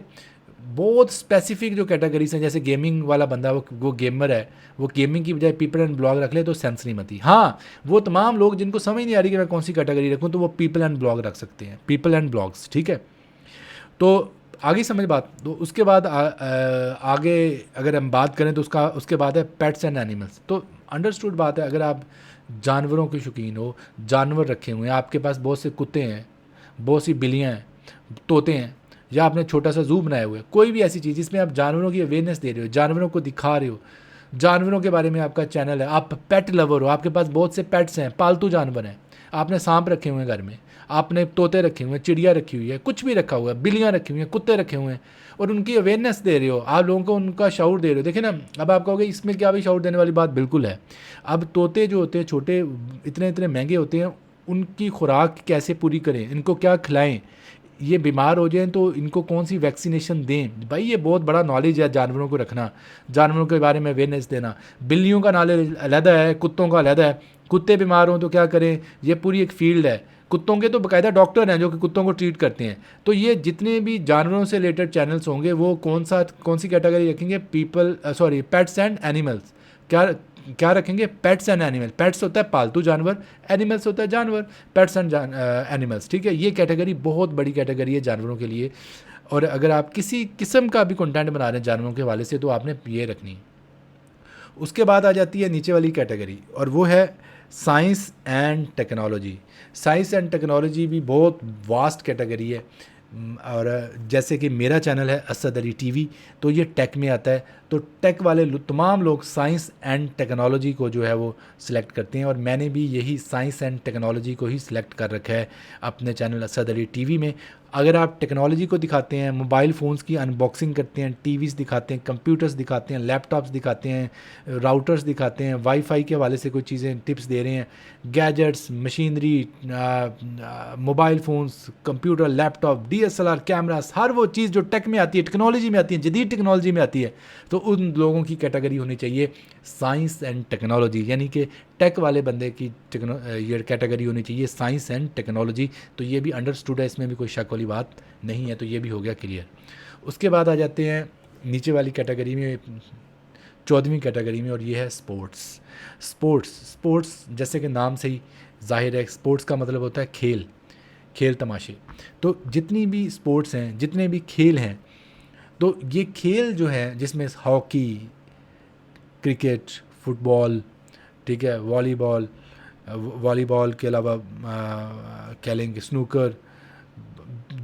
बहुत स्पेसिफिक जो कैटेगरीज हैं, जैसे गेमिंग वाला बंदा वो गेमर है, वो गेमिंग की बजाय पीपल एंड ब्लॉग रख ले तो सेंस नहीं बनती। हाँ, वो तमाम लोग जिनको समझ नहीं आ रही कि मैं कौन सी कैटेगरी रखूँ, तो वो पीपल एंड ब्लॉग रख सकते हैं, पीपल एंड ब्लॉग्स, ठीक है। तो आगे समझ बात। तो उसके बाद आगे अगर हम बात करें तो उसके बाद है पेट्स एंड एनिमल्स। तो अंडरस्टूड बात है, अगर आप जानवरों के शौकीन हो, जानवर रखे हुए हैं, आपके पास बहुत से कुत्ते हैं, बहुत सी बिल्लियाँ हैं, तोते हैं, या आपने छोटा सा ज़ू बनाया हुआ है, कोई भी ऐसी चीज़ जिसमें आप जानवरों की अवेयरनेस दे रहे हो, जानवरों को दिखा रहे हो, जानवरों के बारे में आपका चैनल है, आप पेट लवर हो, आपके पास बहुत से पेट्स हैं, पालतू जानवर हैं, आपने सांप रखे हुए हैं घर में, आपने तोते रखे हुए हैं, चिड़िया रखी हुई है, कुछ भी रखा हुआ है, बिल्लियाँ रखी हुई हैं, कुत्ते रखे हुए हैं, और उनकी अवेयरनेस दे रहे हो, आप लोगों को उनका शऊर दे रहे हो। देखिए ना, अब आप कहोगे इसमें क्या भी शऊर देने वाली बात, बिल्कुल है। अब तोते जो होते हैं छोटे, इतने महंगे होते हैं, उनकी खुराक कैसे पूरी करें, इनको क्या खिलाएं, ये बीमार हो जाएं तो इनको कौन सी वैक्सीनेशन दें, भाई ये बहुत बड़ा नॉलेज है जानवरों को रखना, जानवरों के बारे में अवेयरनेस देना। बिल्लियों का नॉलेज अलहदा है, कुत्तों का अलहदा है। कुत्ते बीमार हों तो क्या करें, ये पूरी एक फील्ड है। कुत्तों के तो बाकायदा डॉक्टर हैं जो कि कुत्तों को ट्रीट करते हैं। तो ये जितने भी जानवरों से रिलेटेड चैनल्स होंगे वो कौन सी कैटेगरी रखेंगे, पेट्स एंड एनिमल्स। क्या रखेंगे, पेट्स एंड एनिमल। पेट्स होता है पालतू जानवर, एनिमल्स होता है जानवर, पेट्स एंड एनिमल्स, ठीक है। ये कैटेगरी बहुत बड़ी कैटेगरी है जानवरों के लिए, और अगर आप किसी किस्म का भी कंटेंट बना रहे हैं जानवरों के हवाले से तो आपने ये रखनी है। उसके बाद आ जाती है नीचे वाली कैटेगरी, और वो है science and technology. Science and technology भी बहुत वास्ट कैटेगरी है, और जैसे कि मेरा चैनल है असद अली टीवी, तो ये टेक में आता है। तो टेक वाले तमाम लोग साइंस एंड टेक्नोलॉजी को जो है वो सिलेक्ट करते हैं, और मैंने भी यही साइंस एंड टेक्नोलॉजी को ही सिलेक्ट कर रखा है अपने चैनल असद अली टीवी में। अगर आप टेक्नोलॉजी को दिखाते हैं, मोबाइल फ़ोन्स की अनबॉक्सिंग करते हैं, टीवीज़ दिखाते हैं, कंप्यूटर्स दिखाते हैं, लैपटॉप्स दिखाते हैं, राउटर्स दिखाते हैं, वाईफाई के हवाले से कोई चीज़ें टिप्स दे रहे हैं, gadgets, machinery, mobile phones, computer, laptop, DSLR cameras, हर वो चीज़ जो टेक में आती है, टेक्नोलॉजी में आती है, जदीद टेक्नोलॉजी में आती है, तो उन लोगों की कैटेगरी होनी चाहिए साइंस एंड टेक्नोलॉजी, यानी कि टेक वाले बंदे की ये कैटेगरी होनी चाहिए साइंस एंड टेक्नोलॉजी। तो ये भी अंडरस्टूड है, इसमें भी कोई शक वाली बात नहीं है, तो ये भी हो गया क्लियर। उसके बाद आ जाते हैं नीचे वाली कैटेगरी में, 14वीं कैटेगरी में, और ये है स्पोर्ट्स। स्पोर्ट्स जैसे कि नाम से ही जाहिर है, स्पोर्ट्स का मतलब होता है खेल तमाशे। तो जितनी भी स्पोर्ट्स हैं, जितने भी खेल हैं, तो ये खेल जो है जिसमें हॉकी, क्रिकेट, फुटबॉल, ठीक है, वॉलीबॉल के अलावा क्या लेंगे, स्नूकर,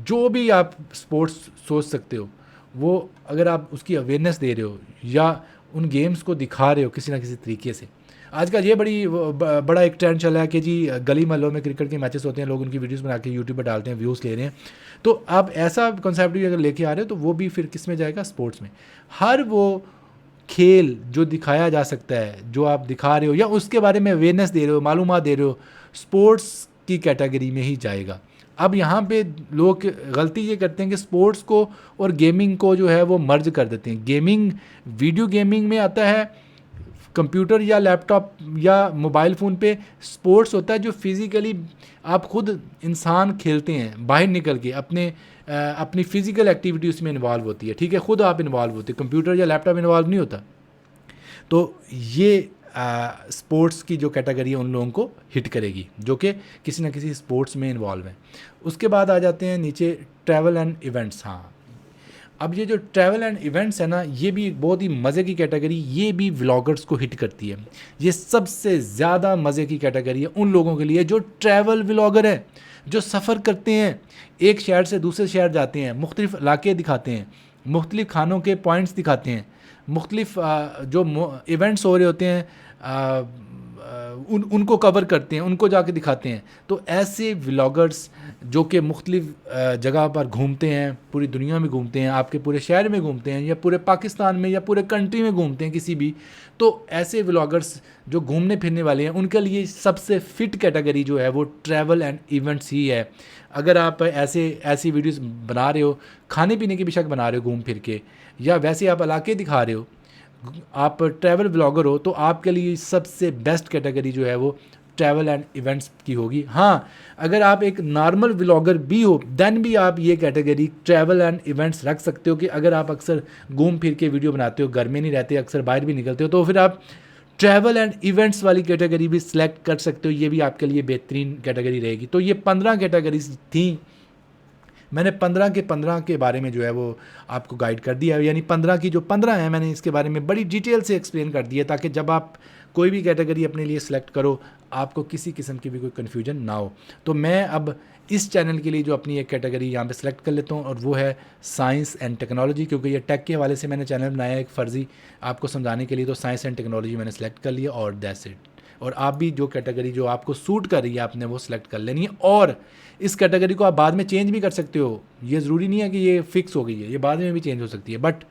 जो भी आप स्पोर्ट्स सोच सकते हो, वो अगर आप उसकी अवेयरनेस दे रहे हो या उन गेम्स को दिखा रहे हो किसी ना किसी तरीके से। आजकल ये बड़ा एक ट्रेंड चला है कि जी गली महलों में क्रिकेट के मैचेस होते हैं, लोग उनकी वीडियोस बना के यूट्यूब पर डालते हैं, व्यूज़ ले रहे हैं। तो आप ऐसा कॉन्सेप्ट भी अगर लेके आ रहे हो तो वो भी फिर किस में जाएगा, स्पोर्ट्स में। हर वो खेल जो दिखाया जा सकता है, जो आप दिखा रहे हो या उसके बारे में अवेयरनेस दे रहे हो, मालूमात दे रहे हो, स्पोर्ट्स की कैटेगरी में ही जाएगा। अब यहाँ पे लोग गलती ये करते हैं कि स्पोर्ट्स को और गेमिंग को जो है वो मर्ज कर देते हैं। गेमिंग वीडियो गेमिंग में आता है, कंप्यूटर या लैपटॉप या मोबाइल फ़ोन पे स्पोर्ट्स होता है जो फिज़िकली आप खुद इंसान खेलते हैं, बाहर निकल के अपनी फ़िज़िकल एक्टिविटी उसमें इन्वॉल्व होती है, ठीक है, खुद आप इन्वॉल्व होते हैं, कंप्यूटर या लैपटॉप इन्वॉल्व नहीं होता। तो ये स्पोर्ट्स की जो कैटेगरी है उन लोगों को हिट करेगी जो कि किसी न किसी स्पोर्ट्स में इन्वॉल्व हैं। उसके बाद आ जाते हैं नीचे ट्रैवल एंड इवेंट्स। हाँ, अब ये जो ट्रैवल एंड इवेंट्स है ना, ये भी बहुत ही मज़े की कैटेगरी, ये भी व्लॉगर्स को हिट करती है। ये सबसे ज़्यादा मज़े की कैटेगरी है उन लोगों के लिए जो ट्रैवल व्लॉगर है, जो सफ़र करते हैं, एक शहर से दूसरे शहर जाते हैं, मुख्तलिफ़ इलाके दिखाते हैं, मुख्तलिफ़ खानों के पॉइंट्स दिखाते हैं, मुख्तलिफ़ जो इवेंट्स हो रहे होते हैं उनको कवर करते हैं, उनको जाके दिखाते हैं। तो ऐसे व्लॉगर्स जो कि मुख्तलिफ़ जगह पर घूमते हैं, पूरी दुनिया में घूमते हैं, आपके पूरे शहर में घूमते हैं या पूरे पाकिस्तान में या पूरे कंट्री में घूमते हैं किसी भी, तो ऐसे व्लॉगर्स जो घूमने फिरने वाले हैं उनके लिए सबसे फ़िट कैटेगरी जो है वो ट्रैवल एंड इवेंट्स ही है। अगर आप ऐसी वीडियोस बना रहे हो, खाने पीने की बेशक बना रहे हो घूम फिर के, या वैसे आप इलाके दिखा रहे हो, आप ट्रैवल व्लॉगर हो, तो आपके लिए सबसे बेस्ट कैटेगरी जो है वो ट्रैवल एंड इवेंट्स की होगी। हाँ, अगर आप एक नॉर्मल व्लॉगर भी हो देन भी आप ये कैटेगरी ट्रैवल एंड इवेंट्स रख सकते हो कि अगर आप अक्सर घूम फिर के वीडियो बनाते हो, घर में नहीं रहते, अक्सर बाहर भी निकलते हो, तो फिर आप ट्रैवल एंड इवेंट्स वाली कैटेगरी भी सिलेक्ट कर सकते हो। ये भी आपके लिए बेहतरीन कैटेगरी रहेगी। तो ये 15 कैटेगरीज थी, मैंने 15 के बारे में जो है वो आपको गाइड कर दिया है, यानी 15 की जो 15 हैं मैंने इसके बारे में बड़ी डिटेल से एक्सप्लेन कर दिया ताकि जब आप कोई भी कैटेगरी अपने लिए सिलेक्ट करो आपको किसी किस्म की भी कोई कन्फ्यूजन ना हो। तो मैं अब इस चैनल के लिए जो अपनी एक कैटेगरी यहाँ पे सिलेक्ट कर लेता हूँ और वो है साइंस एंड टेक्नोलॉजी, क्योंकि ये टेक के हवाले से मैंने चैनल बनाया है एक फ़र्ज़ी आपको समझाने के लिए। तो साइंस एंड टेक्नोलॉजी मैंने सेलेक्ट कर लिया और दैट्स इट। और आप भी जो कैटेगरी जो आपको सूट कर रही है आपने वो सिलेक्ट कर लेनी है, और इस कैटेगरी को आप बाद में चेंज भी कर सकते हो। ये ज़रूरी नहीं है कि ये फ़िक्स हो गई है, ये बाद में भी चेंज हो सकती है, बट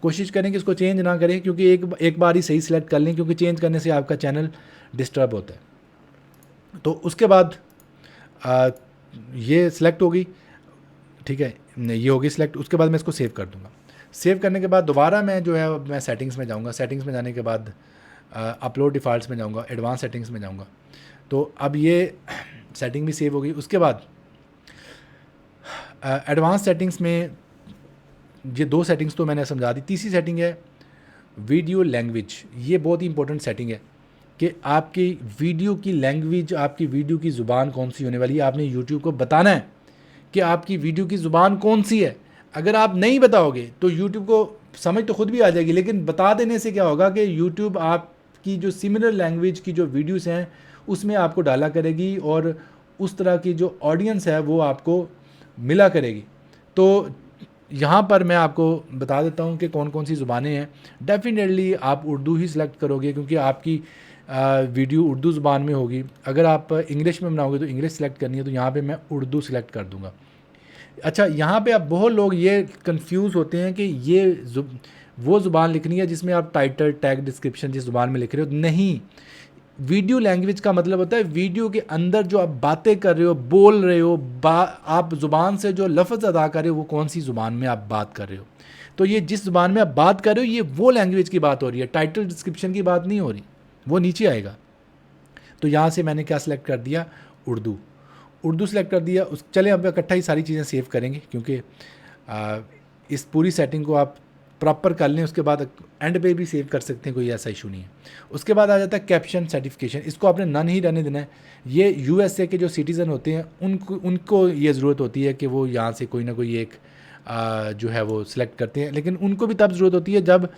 कोशिश करें कि इसको चेंज ना करें, क्योंकि एक बार ही सही सिलेक्ट कर लें, क्योंकि चेंज करने से आपका चैनल डिस्टर्ब होता है। तो उसके बाद ये सिलेक्ट होगी, ठीक है, ये होगी सिलेक्ट। उसके बाद मैं इसको सेव कर दूँगा। सेव करने के बाद दोबारा मैं सेटिंग्स में जाऊँगा। सेटिंग्स में जाने के बाद अपलोड डिफ़ॉल्ट्स में जाऊँगा, एडवांस सेटिंग्स में जाऊँगा। तो अब ये सेटिंग भी सेव होगी। उसके बाद एडवांस सेटिंग्स में ये 2 सेटिंग्स तो मैंने समझा दी। तीसरी सेटिंग है वीडियो लैंग्वेज। ये बहुत ही इंपॉर्टेंट सेटिंग है कि आपकी वीडियो की लैंग्वेज, आपकी वीडियो की ज़ुबान कौन सी होने वाली है। आपने यूट्यूब को बताना है कि आपकी वीडियो की ज़ुबान कौन सी है। अगर आप नहीं बताओगे तो यूट्यूब को समझ तो खुद भी आ जाएगी, लेकिन बता देने से क्या होगा कि यूट्यूब आपकी जो सिमिलर लैंग्वेज की जो वीडियोस हैं उसमें आपको डाला करेगी और उस तरह की जो ऑडियंस है वो आपको मिला करेगी। तो यहाँ पर मैं आपको बता देता हूँ कि कौन कौन सी ज़ुबानें हैं। डेफिनेटली आप उर्दू ही सिलेक्ट करोगे क्योंकि आपकी वीडियो उर्दू ज़ुबान में होगी। अगर आप इंग्लिश में बनाओगे तो इंग्लिश सेलेक्ट करनी है, तो यहाँ पे मैं उर्दू सेलेक्ट कर दूँगा। अच्छा, यहाँ पे अब बहुत लोग ये कंफ्यूज होते हैं कि ये वो ज़ुबान लिखनी है जिसमें आप टाइटल, टैग, डिस्क्रिप्शन जिस ज़ुबान में लिख रहे हो, नहीं। वीडियो लैंग्वेज का मतलब होता है वीडियो के अंदर जो आप बातें कर रहे हो, बोल रहे हो, आप ज़ुबान से जो लफ्ज़ अदा कर रहे हो वो कौन सी ज़ुबान में आप बात कर रहे हो। तो ये जिस ज़ुबान में आप बात कर रहे हो ये वो लैंग्वेज की बात हो रही है, टाइटल डिस्क्रिप्शन की बात नहीं हो रही, वो नीचे आएगा। तो यहाँ से मैंने क्या सिलेक्ट कर दिया, उर्दू। उर्दू सेलेक्ट कर दिया। उस चले अब इकट्ठा ही सारी चीज़ें सेव करेंगे, क्योंकि इस पूरी सेटिंग को आप प्रॉपर कर लें, उसके बाद एंड पे भी सेव कर सकते हैं, कोई ऐसा इशू नहीं है। उसके बाद आ जाता है कैप्शन सर्टिफिकेशन, इसको आपने नन ही रहने देना है। ये यूएसए के जो सिटीज़न होते हैं उनको ये ज़रूरत होती है कि वो यहाँ से कोई ना कोई एक जो है वो सिलेक्ट करते हैं, लेकिन उनको भी तब ज़रूरत होती है जब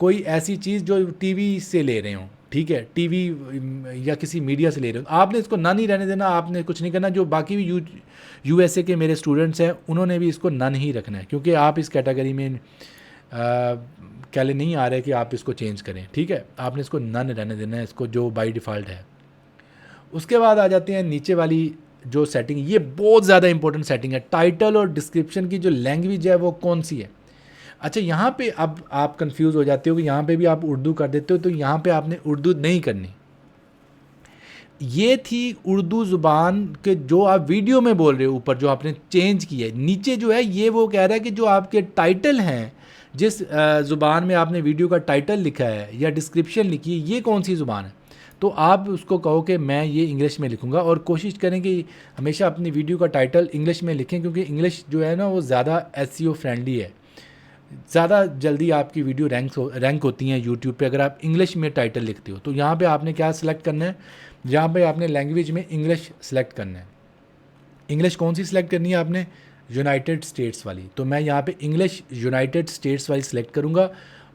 कोई ऐसी चीज़ जो टीवी से ले रहे हों, ठीक है, टीवी या किसी मीडिया से ले रहे हो, आपने इसको ना नहीं रहने देना, आपने कुछ नहीं करना। जो बाकी भी यूएसए के मेरे स्टूडेंट्स हैं उन्होंने भी इसको नन ही रखना है, क्योंकि आप इस कैटेगरी में कहले नहीं आ रहे कि आप इसको चेंज करें, ठीक है, आपने इसको नन रहने देना है, इसको जो बाय डिफ़ॉल्ट है। उसके बाद आ जाते हैं नीचे वाली जो सेटिंग, ये बहुत ज़्यादा इंपॉर्टेंट सेटिंग है, टाइटल और डिस्क्रिप्शन की जो लैंग्वेज है वो कौन सी है। अच्छा, यहाँ पे अब आप कंफ्यूज हो जाते हो कि यहाँ पे भी आप उर्दू कर देते हो, तो यहाँ पे आपने उर्दू नहीं करनी। ये थी उर्दू ज़ुबान के जो आप वीडियो में बोल रहे हो, ऊपर जो आपने चेंज किया है, नीचे जो है ये वो कह रहा है कि जो आपके टाइटल हैं, जिस ज़ुबान में आपने वीडियो का टाइटल लिखा है या डिस्क्रिप्शन लिखी है, ये कौन सी ज़ुबान है। तो आप उसको कहो कि मैं ये इंग्लिश में लिखूँगा, और कोशिश करें कि हमेशा अपनी वीडियो का टाइटल इंग्लिश में लिखें, क्योंकि इंग्लिश जो है ना वो ज़्यादा SEO फ्रेंडली है, ज़्यादा जल्दी आपकी वीडियो रैंक होती हैं यूट्यूब पे अगर आप इंग्लिश में टाइटल लिखते हो। तो यहाँ पे आपने क्या सिलेक्ट करना है, यहाँ पे आपने लैंग्वेज में इंग्लिश सेलेक्ट करना है। इंग्लिश कौन सी सिलेक्ट करनी है आपने, यूनाइटेड स्टेट्स वाली। तो मैं यहाँ पे इंग्लिश यूनाइटेड स्टेट्स वाली सिलेक्ट करूँगा।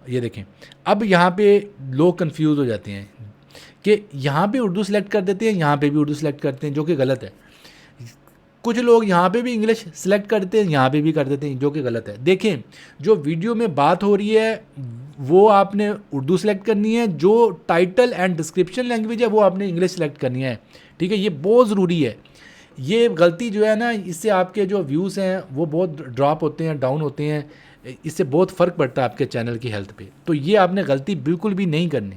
ये देखें, अब यहाँ पे लोग कंफ्यूज हो जाते हैं कि यहाँ पे उर्दू सेलेक्ट कर देते हैं, यहाँ पे भी उर्दू सेलेक्ट करते हैं, जो कि गलत है। कुछ लोग यहाँ पे भी इंग्लिश सेलेक्ट करते हैं, यहाँ पे भी कर देते हैं, जो कि गलत है। देखें, जो वीडियो में बात हो रही है वो आपने उर्दू सेलेक्ट करनी है, जो टाइटल एंड डिस्क्रिप्शन लैंग्वेज है वो आपने इंग्लिश सेलेक्ट करनी है, ठीक है। ये बहुत ज़रूरी है। ये गलती जो है ना, इससे आपके जो व्यूज़ हैं वो बहुत ड्रॉप होते हैं, डाउन होते हैं, इससे बहुत फ़र्क पड़ता है आपके चैनल की हेल्थ पे। तो ये आपने गलती बिल्कुल भी नहीं करनी,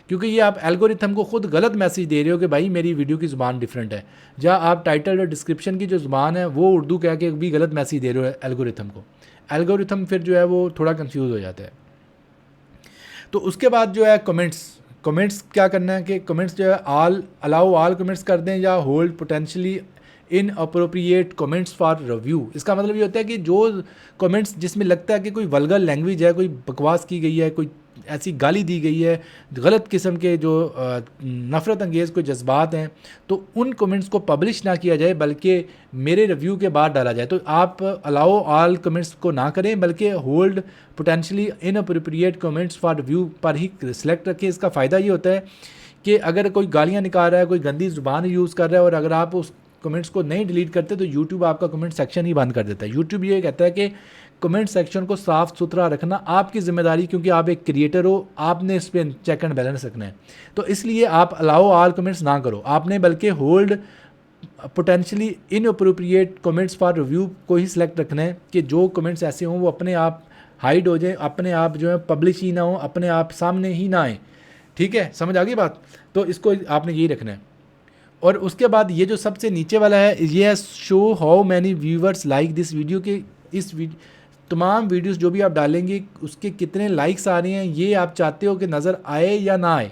क्योंकि ये आप एल्गोरिथम को खुद गलत मैसेज दे रहे हो कि भाई मेरी वीडियो की ज़ुबान डिफरेंट है, या आप टाइटल और डिस्क्रिप्शन की जो ज़ुबान है वो उर्दू कह के भी गलत मैसेज दे रहे हो एल्गोरिथम को। एल्गोरिथम फिर जो है वो थोड़ा कंफ्यूज हो जाता है। तो उसके बाद जो है कमेंट्स क्या करना है कि कमेंट्स जो है अलाउ ऑल कमेंट्स कर दें, या hold potentially in appropriate comments for review. इसका मतलब ये होता है कि जो कमेंट्स जिसमें लगता है कि कोई वल्गर लैंग्वेज है, कोई बकवास की गई है, कोई ऐसी गाली दी गई है, गलत किस्म के जो नफ़रत अंगेज़ कोई जज्बात हैं, तो उन कमेंट्स को पब्लिश ना किया जाए, बल्कि मेरे रिव्यू के बाद डाला जाए। तो आप अलाउ ऑल कमेंट्स को ना करें, बल्कि hold potentially inappropriate comments for review पर ही सिलेक्ट रखें। इसका फ़ायदा ये होता है कि अगर कोई गालियाँ निकाल रहा है, कोई गंदी ज़ुबान यूज़ कर रहा है, और अगर आप उस कमेंट्स को नहीं डिलीट करते, तो यूट्यूब आपका कमेंट सेक्शन ही बंद कर देता है। यूट्यूब ये कहता है कि कमेंट सेक्शन को साफ़ सुथरा रखना आपकी ज़िम्मेदारी, क्योंकि आप एक क्रिएटर हो, आपने इस पर चेक एंड बैलेंस रखना है। तो इसलिए आप अलाउ ऑल कमेंट्स ना करो, आपने बल्कि hold potentially inappropriate comments for review को ही सिलेक्ट रखना है, कि जो कमेंट्स ऐसे हों वो अपने आप हाइड हो जाए, अपने आप जो है पब्लिश ही ना हो, अपने आप सामने ही ना आए, ठीक है। समझ आ गई बात। तो इसको आपने यही रखना है। और उसके बाद ये जो सबसे नीचे वाला है, ये है show how many viewers like this video, के इस तमाम वीडियोस जो भी आप डालेंगे उसके कितने लाइक्स आ रहे हैं, ये आप चाहते हो कि नज़र आए या ना आए।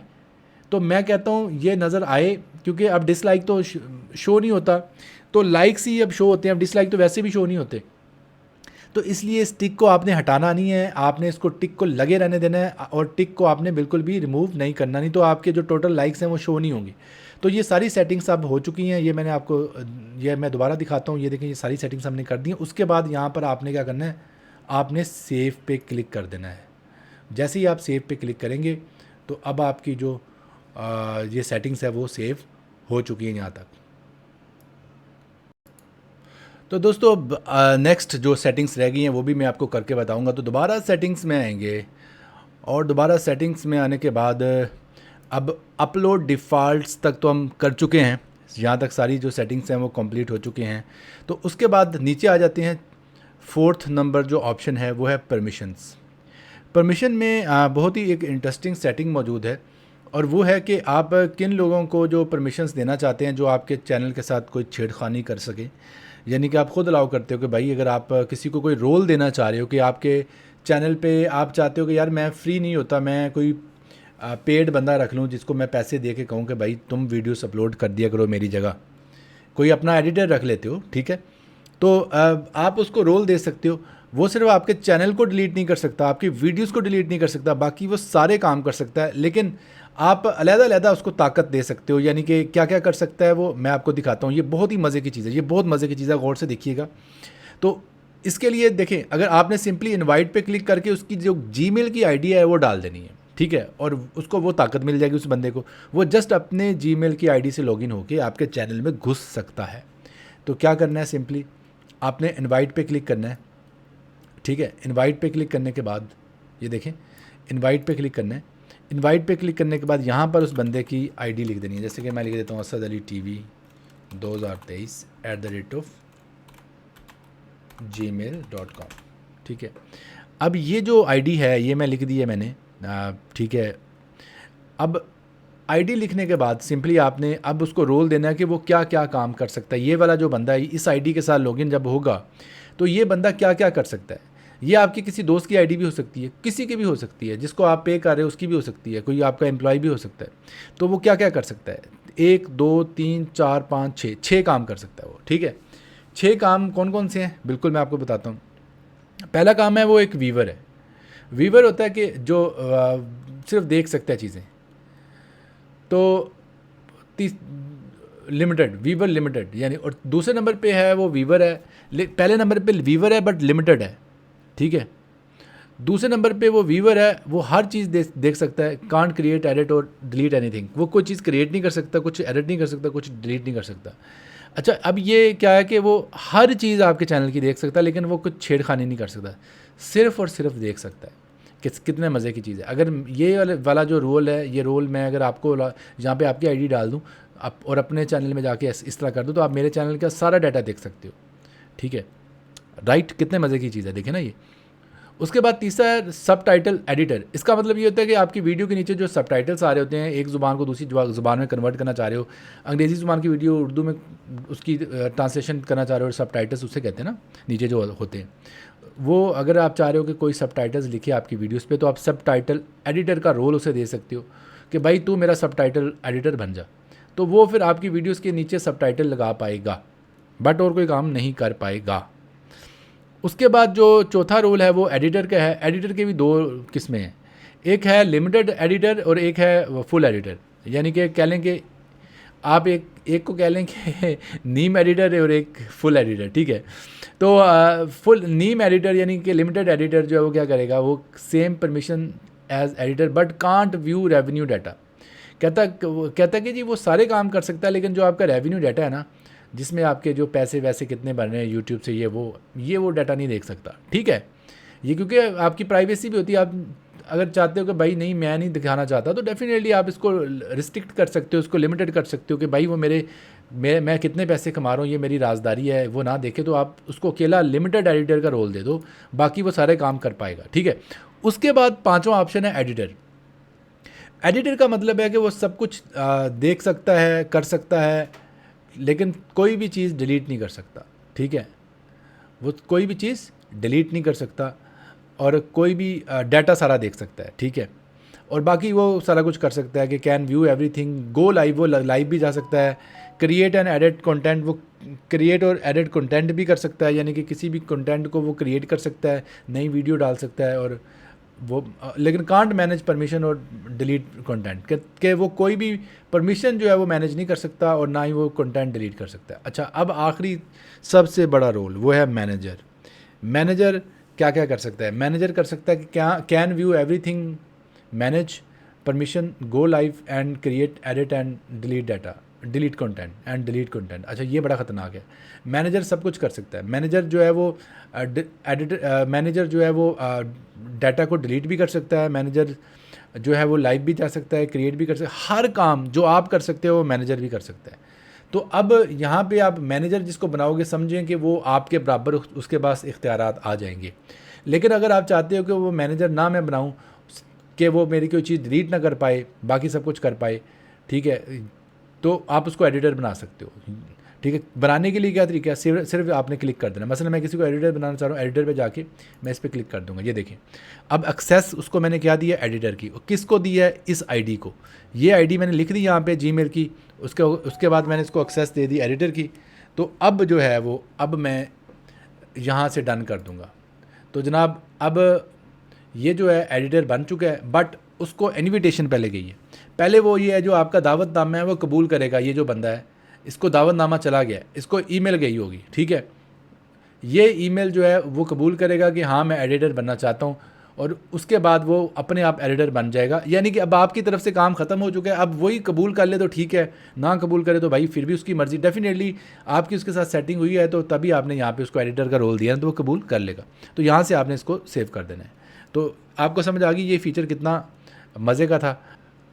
तो मैं कहता हूँ ये नज़र आए, क्योंकि अब डिसलाइक तो शो नहीं होता, तो लाइक्स ही अब शो होते हैं, अब डिसलाइक तो वैसे भी शो नहीं होते। तो इसलिए इस टिक को आपने हटाना नहीं है, आपने इसको टिक को लगे रहने देना है, और टिक को आपने बिल्कुल भी रिमूव नहीं करना, नहीं तो आपके जो टोटल लाइक्स हैं वो शो नहीं होंगी। तो ये सारी सेटिंग्स अब हो चुकी हैं, ये मैंने आपको, ये मैं दोबारा दिखाता हूँ। ये देखें, ये सारी सेटिंग्स हमने कर दी हैं। उसके बाद यहाँ पर आपने क्या करना है, आपने सेव पे क्लिक कर देना है। जैसे ही आप सेव पे क्लिक करेंगे तो अब आपकी जो ये सेटिंग्स है वो सेव हो चुकी हैं यहाँ तक। तो दोस्तों नेक्स्ट जो सेटिंग्स रह गई हैं वो भी मैं आपको करके बताऊंगा। तो दोबारा सेटिंग्स में आएंगे, और दोबारा सेटिंग्स में आने के बाद अब अपलोड डिफ़ॉल्ट्स तक तो हम कर चुके हैं, यहाँ तक सारी जो सेटिंग्स हैं वो कंप्लीट हो चुके हैं। तो उसके बाद नीचे आ जाते हैं। फोर्थ नंबर जो ऑप्शन है वो है परमिशंस। परमिशन में बहुत ही एक इंटरेस्टिंग सेटिंग मौजूद है, और वो है कि आप किन लोगों को जो परमिशंस देना चाहते हैं जो आपके चैनल के साथ कोई छेड़खानी कर सके। यानी कि आप खुद अलाउ करते हो कि भाई अगर आप किसी को कोई रोल देना चाह रहे हो कि आपके चैनल पे आप चाहते हो कि यार मैं फ्री नहीं होता, मैं कोई पेड बंदा रख लूँ जिसको मैं पैसे दे के कहूँ कि भाई तुम वीडियोस अपलोड कर दिया करो मेरी जगह, कोई अपना एडिटर रख लेते हो, ठीक है। तो आप उसको रोल दे सकते हो। वो सिर्फ आपके चैनल को डिलीट नहीं कर सकता, आपकी वीडियोस को डिलीट नहीं कर सकता, बाकी वो सारे काम कर सकता है, लेकिन आप अलग-अलग उसको ताकत दे सकते हो। यानी कि क्या क्या कर सकता है वो मैं आपको दिखाता हूँ। ये बहुत ही मज़े की चीज़ है, ये बहुत मज़े की चीज़ है, गौर से देखिएगा। तो इसके लिए देखें, अगर आपने सिंपली इनवाइट पे क्लिक करके उसकी जो जीमेल की आईडी है वो डाल देनी है, ठीक है, और उसको वो ताकत मिल जाएगी उस बंदे को। वो जस्ट अपने जीमेल की आईडी से लॉगिन होकर आपके चैनल में घुस सकता है। तो क्या करना है, सिंपली आपने इनवाइट पे क्लिक करना है, ठीक है। इनवाइट पे क्लिक करने के बाद ये देखें, इनवाइट पे क्लिक करना है। इनवाइट पे क्लिक करने के बाद यहाँ पर उस बंदे की आईडी लिख देनी है। जैसे कि मैं लिख देता हूँ असद अली TV 2023@gmail.com, ठीक है। अब ये जो आईडी है ये मैं लिख दी है मैंने, ठीक है। अब आईडी लिखने के बाद सिंपली आपने अब उसको रोल देना है कि वो क्या क्या काम कर सकता है। ये वाला जो बंदा है इस आईडी के साथ लॉगिन जब होगा तो ये बंदा क्या क्या कर सकता है। ये आपकी किसी दोस्त की आईडी भी हो सकती है, किसी की भी हो सकती है, जिसको आप पे कर रहे हो उसकी भी हो सकती है, कोई आपका एम्प्लॉय भी हो सकता है। तो वो क्या क्या कर सकता है, 1 2 3 4 5 6 काम कर सकता है वो, ठीक है। 6 काम कौन कौन से हैं, बिल्कुल मैं आपको बताता हूँ। पहला काम है वो एक व्यूवर है। व्यूवर होता है कि जो सिर्फ देख सकता है चीज़ें। तो लिमिटेड, वीवर लिमिटेड यानी, और दूसरे नंबर पे है वो वीवर है। पहले नंबर पे वीवर है बट लिमिटेड है, ठीक है। दूसरे नंबर पे वो वीवर है, वो हर चीज़ देख सकता है, कांट क्रिएट एडिट और डिलीट एनीथिंग। वो कोई चीज़ क्रिएट नहीं कर सकता, कुछ एडिट नहीं कर सकता, कुछ डिलीट नहीं कर सकता। अच्छा, अब ये क्या है कि वो हर चीज़ आपके चैनल की देख सकता है, लेकिन वो कुछ छेड़खानी नहीं कर सकता, सिर्फ और सिर्फ देख सकता है। कितने मज़े की चीज़ है। अगर ये वाला जो रोल है, ये रोल मैं अगर आपको जहाँ पे आपकी आईडी डाल दूँ और अपने चैनल में जाके इस तरह कर दूँ तो आप मेरे चैनल का सारा डाटा देख सकते हो, ठीक है, राइट। कितने मज़े की चीज़ है, देखें ना ये। उसके बाद तीसरा है सब टाइटल एडिटर। इसका मतलब ये होता है कि आपकी वीडियो के नीचे जो सब टाइटल्स आ रहे होते हैं, एक ज़ुबान को दूसरी ज़ुबान में कन्वर्ट करना चाह रहे हो, अंग्रेज़ी ज़ुबान की वीडियो उर्दू में उसकी ट्रांसलेशन करना चाह रहे हो, सब टाइटल्स उससे कहते हैं ना, नीचे जो होते हैं वो, अगर आप चाह रहे हो कि कोई सब टाइटल्स लिखे आपकी वीडियोज़ पे, तो आप सब टाइटल एडिटर का रोल उसे दे सकते हो कि भाई तू मेरा सब टाइटल एडिटर बन जा। तो वो फिर आपकी वीडियोज़ के नीचे सब टाइटल लगा पाएगा, बट और कोई काम नहीं कर पाएगा। उसके बाद जो चौथा रोल है वो एडिटर का है। एडिटर के भी 2 किस्में हैं, एक है लिमिटेड एडिटर और एक है फुल एडिटर। यानी कि कह लें कि आप एक को कह लें कि नीम एडिटर है और एक फुल एडिटर, ठीक है। तो फुल नीम एडिटर यानी कि लिमिटेड एडिटर जो है वो क्या करेगा, वो same permission as editor but can't view revenue data. कहता कि जी वो सारे काम कर सकता है, लेकिन जो आपका रेवेन्यू डाटा है ना, जिसमें आपके जो पैसे वैसे कितने बन रहे हैं यूट्यूब से, ये वो डाटा नहीं देख सकता, ठीक है। ये क्योंकि आपकी प्राइवेसी भी होती है। आप अगर चाहते हो कि भाई नहीं मैं नहीं दिखाना चाहता, तो डेफिनेटली आप इसको रिस्ट्रिक्ट कर सकते हो, इसको लिमिटेड कर सकते हो कि भाई वो मैं कितने पैसे कमा रहा हूँ, ये मेरी राजदारी है, वो ना देखे। तो आप उसको अकेला लिमिटेड एडिटर का रोल दे दो, बाकी वो सारे काम कर पाएगा, ठीक है। उसके बाद 5वां ऑप्शन है एडिटर। एडिटर का मतलब है कि वो सब कुछ देख सकता है, कर सकता है, लेकिन कोई भी चीज़ डिलीट नहीं कर सकता, ठीक है। वो कोई भी चीज़ डिलीट नहीं कर सकता और कोई भी डाटा सारा देख सकता है, ठीक है। और बाकी वो सारा कुछ कर सकता है कि can view everything, go live, वो लाइव भी जा सकता है। क्रिएट एंड एडिट कंटेंट, वो क्रिएट और एडिट कंटेंट भी कर सकता है, यानी कि किसी भी कंटेंट को वो क्रिएट कर सकता है, नई वीडियो डाल सकता है। और वो लेकिन कांट मैनेज परमिशन और डिलीट कंटेंट, के वो कोई भी परमिशन जो है वो मैनेज नहीं कर सकता और ना ही वो कंटेंट डिलीट कर सकता है। अच्छा, अब आखिरी सबसे बड़ा रोल वो है मैनेजर। मैनेजर क्या क्या कर सकता है, मैनेजर कर सकता है कि क्या can view everything, manage permission, go live and create edit and delete data, delete content and delete content. अच्छा, ये बड़ा ख़तरनाक है। मैनेजर सब कुछ कर सकता है। मैनेजर जो है वो मैनेजर जो है वो डाटा को डिलीट भी कर सकता है। मैनेजर जो है वो लाइव भी जा सकता है, क्रिएट भी कर सकता है। हर काम जो आप कर सकते हो वो मैनेजर भी कर सकता है। तो अब यहाँ पे आप मैनेजर जिसको बनाओगे समझें कि वो आपके बराबर उसके पास इख्तियारात आ जाएंगे। लेकिन अगर आप चाहते हो कि वो मैनेजर ना मैं बनाऊँ कि वो मेरी कोई चीज़ डिलीट ना कर पाए, बाकी सब कुछ कर पाए, ठीक है, तो आप उसको एडिटर बना सकते हो। ठीक है, बनाने के लिए क्या तरीका है, सिर्फ आपने क्लिक कर देना। मसलन मैं किसी को एडिटर बनाना चाह रहा हूँ, एडिटर पे जाके मैं इस पर क्लिक कर दूंगा। ये देखें, अब एक्सेस उसको मैंने क्या दिया, एडिटर की। किसको दिया है, इस आईडी को। ये आईडी मैंने लिख दी यहाँ पे जीमेल की, उसके बाद मैंने इसको एक्सेस दे दी एडिटर की। तो अब जो है वो, अब मैं यहाँ से डन कर दूँगा। तो जनाब अब ये जो है एडिटर बन चुका है, बट उसको इन्विटेशन पहले गई है। पहले वो ये है जो आपका दावतनामा है वो कबूल करेगा। ये जो बंदा है इसको दावतनामा चला गया, इसको ईमेल गई होगी, ठीक है, ये ईमेल जो है वो कबूल करेगा कि हाँ मैं एडिटर बनना चाहता हूँ, और उसके बाद वो अपने आप एडिटर बन जाएगा। यानी कि अब आपकी तरफ से काम ख़त्म हो चुका है। अब वही कबूल कर ले तो ठीक है, ना कबूल करे तो भाई फिर भी उसकी मर्ज़ी। डेफिनेटली आपकी उसके साथ सेटिंग हुई है तो तभी आपने यहाँ पे उसको एडिटर का रोल दिया है, तो वो कबूल कर लेगा। तो यहाँ से आपने इसको सेव कर देना है। तो आपको समझ आ गई ये फ़ीचर कितना मज़े का था।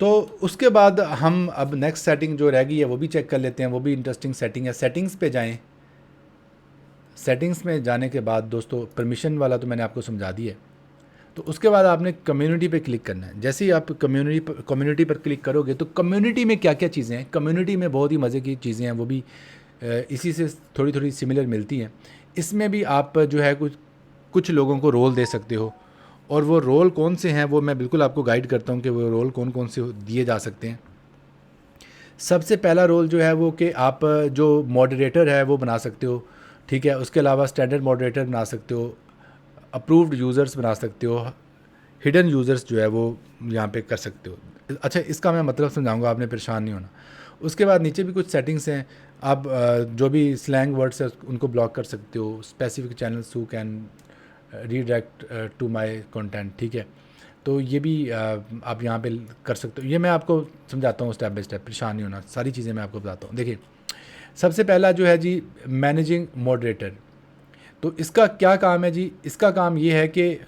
तो उसके बाद हम अब नेक्स्ट सेटिंग जो रह गई है वो भी चेक कर लेते हैं, वो भी इंटरेस्टिंग सेटिंग है। सेटिंग्स पे जाएं। सेटिंग्स में जाने के बाद दोस्तों परमिशन वाला तो मैंने आपको समझा दिया है। तो उसके बाद आपने कम्युनिटी पे क्लिक करना है। जैसे ही आप कम्युनिटी पर क्लिक करोगे तो कम्युनिटी में क्या क्या चीज़ें हैं, कम्युनिटी में बहुत ही मज़े की चीज़ें हैं, वो भी इसी से थोड़ी थोड़ी सिमिलर मिलती हैं। इसमें भी आप जो है कुछ लोगों को रोल दे सकते हो, और वो रोल कौन से हैं वो मैं बिल्कुल आपको गाइड करता हूँ कि वो रोल कौन कौन से दिए जा सकते हैं। सबसे पहला रोल जो है वो कि आप जो मॉडरेटर है वो बना सकते हो, ठीक है। उसके अलावा स्टैंडर्ड मॉडरेटर बना सकते हो, अप्रूव्ड यूज़र्स बना सकते हो, हिडन यूज़र्स जो है वो यहाँ पे कर सकते हो। अच्छा, इसका मैं मतलब समझाऊंगा, आपने परेशान नहीं होना। उसके बाद नीचे भी कुछ सेटिंग्स हैं। आप जो भी स्लैंग वर्ड्स है उनको ब्लॉक कर सकते हो। Specific channels who can redirect to my content, ठीक है। तो ये भी आप यहाँ पे कर सकते हो। ये मैं आपको समझाता हूँ स्टेप बाय स्टेप, परेशान नहीं होना, सारी चीज़ें मैं आपको बताता हूँ। देखिए, सबसे पहला जो है जी मैनेजिंग मॉडरेटर। तो इसका क्या काम है जी, इसका काम ये है कि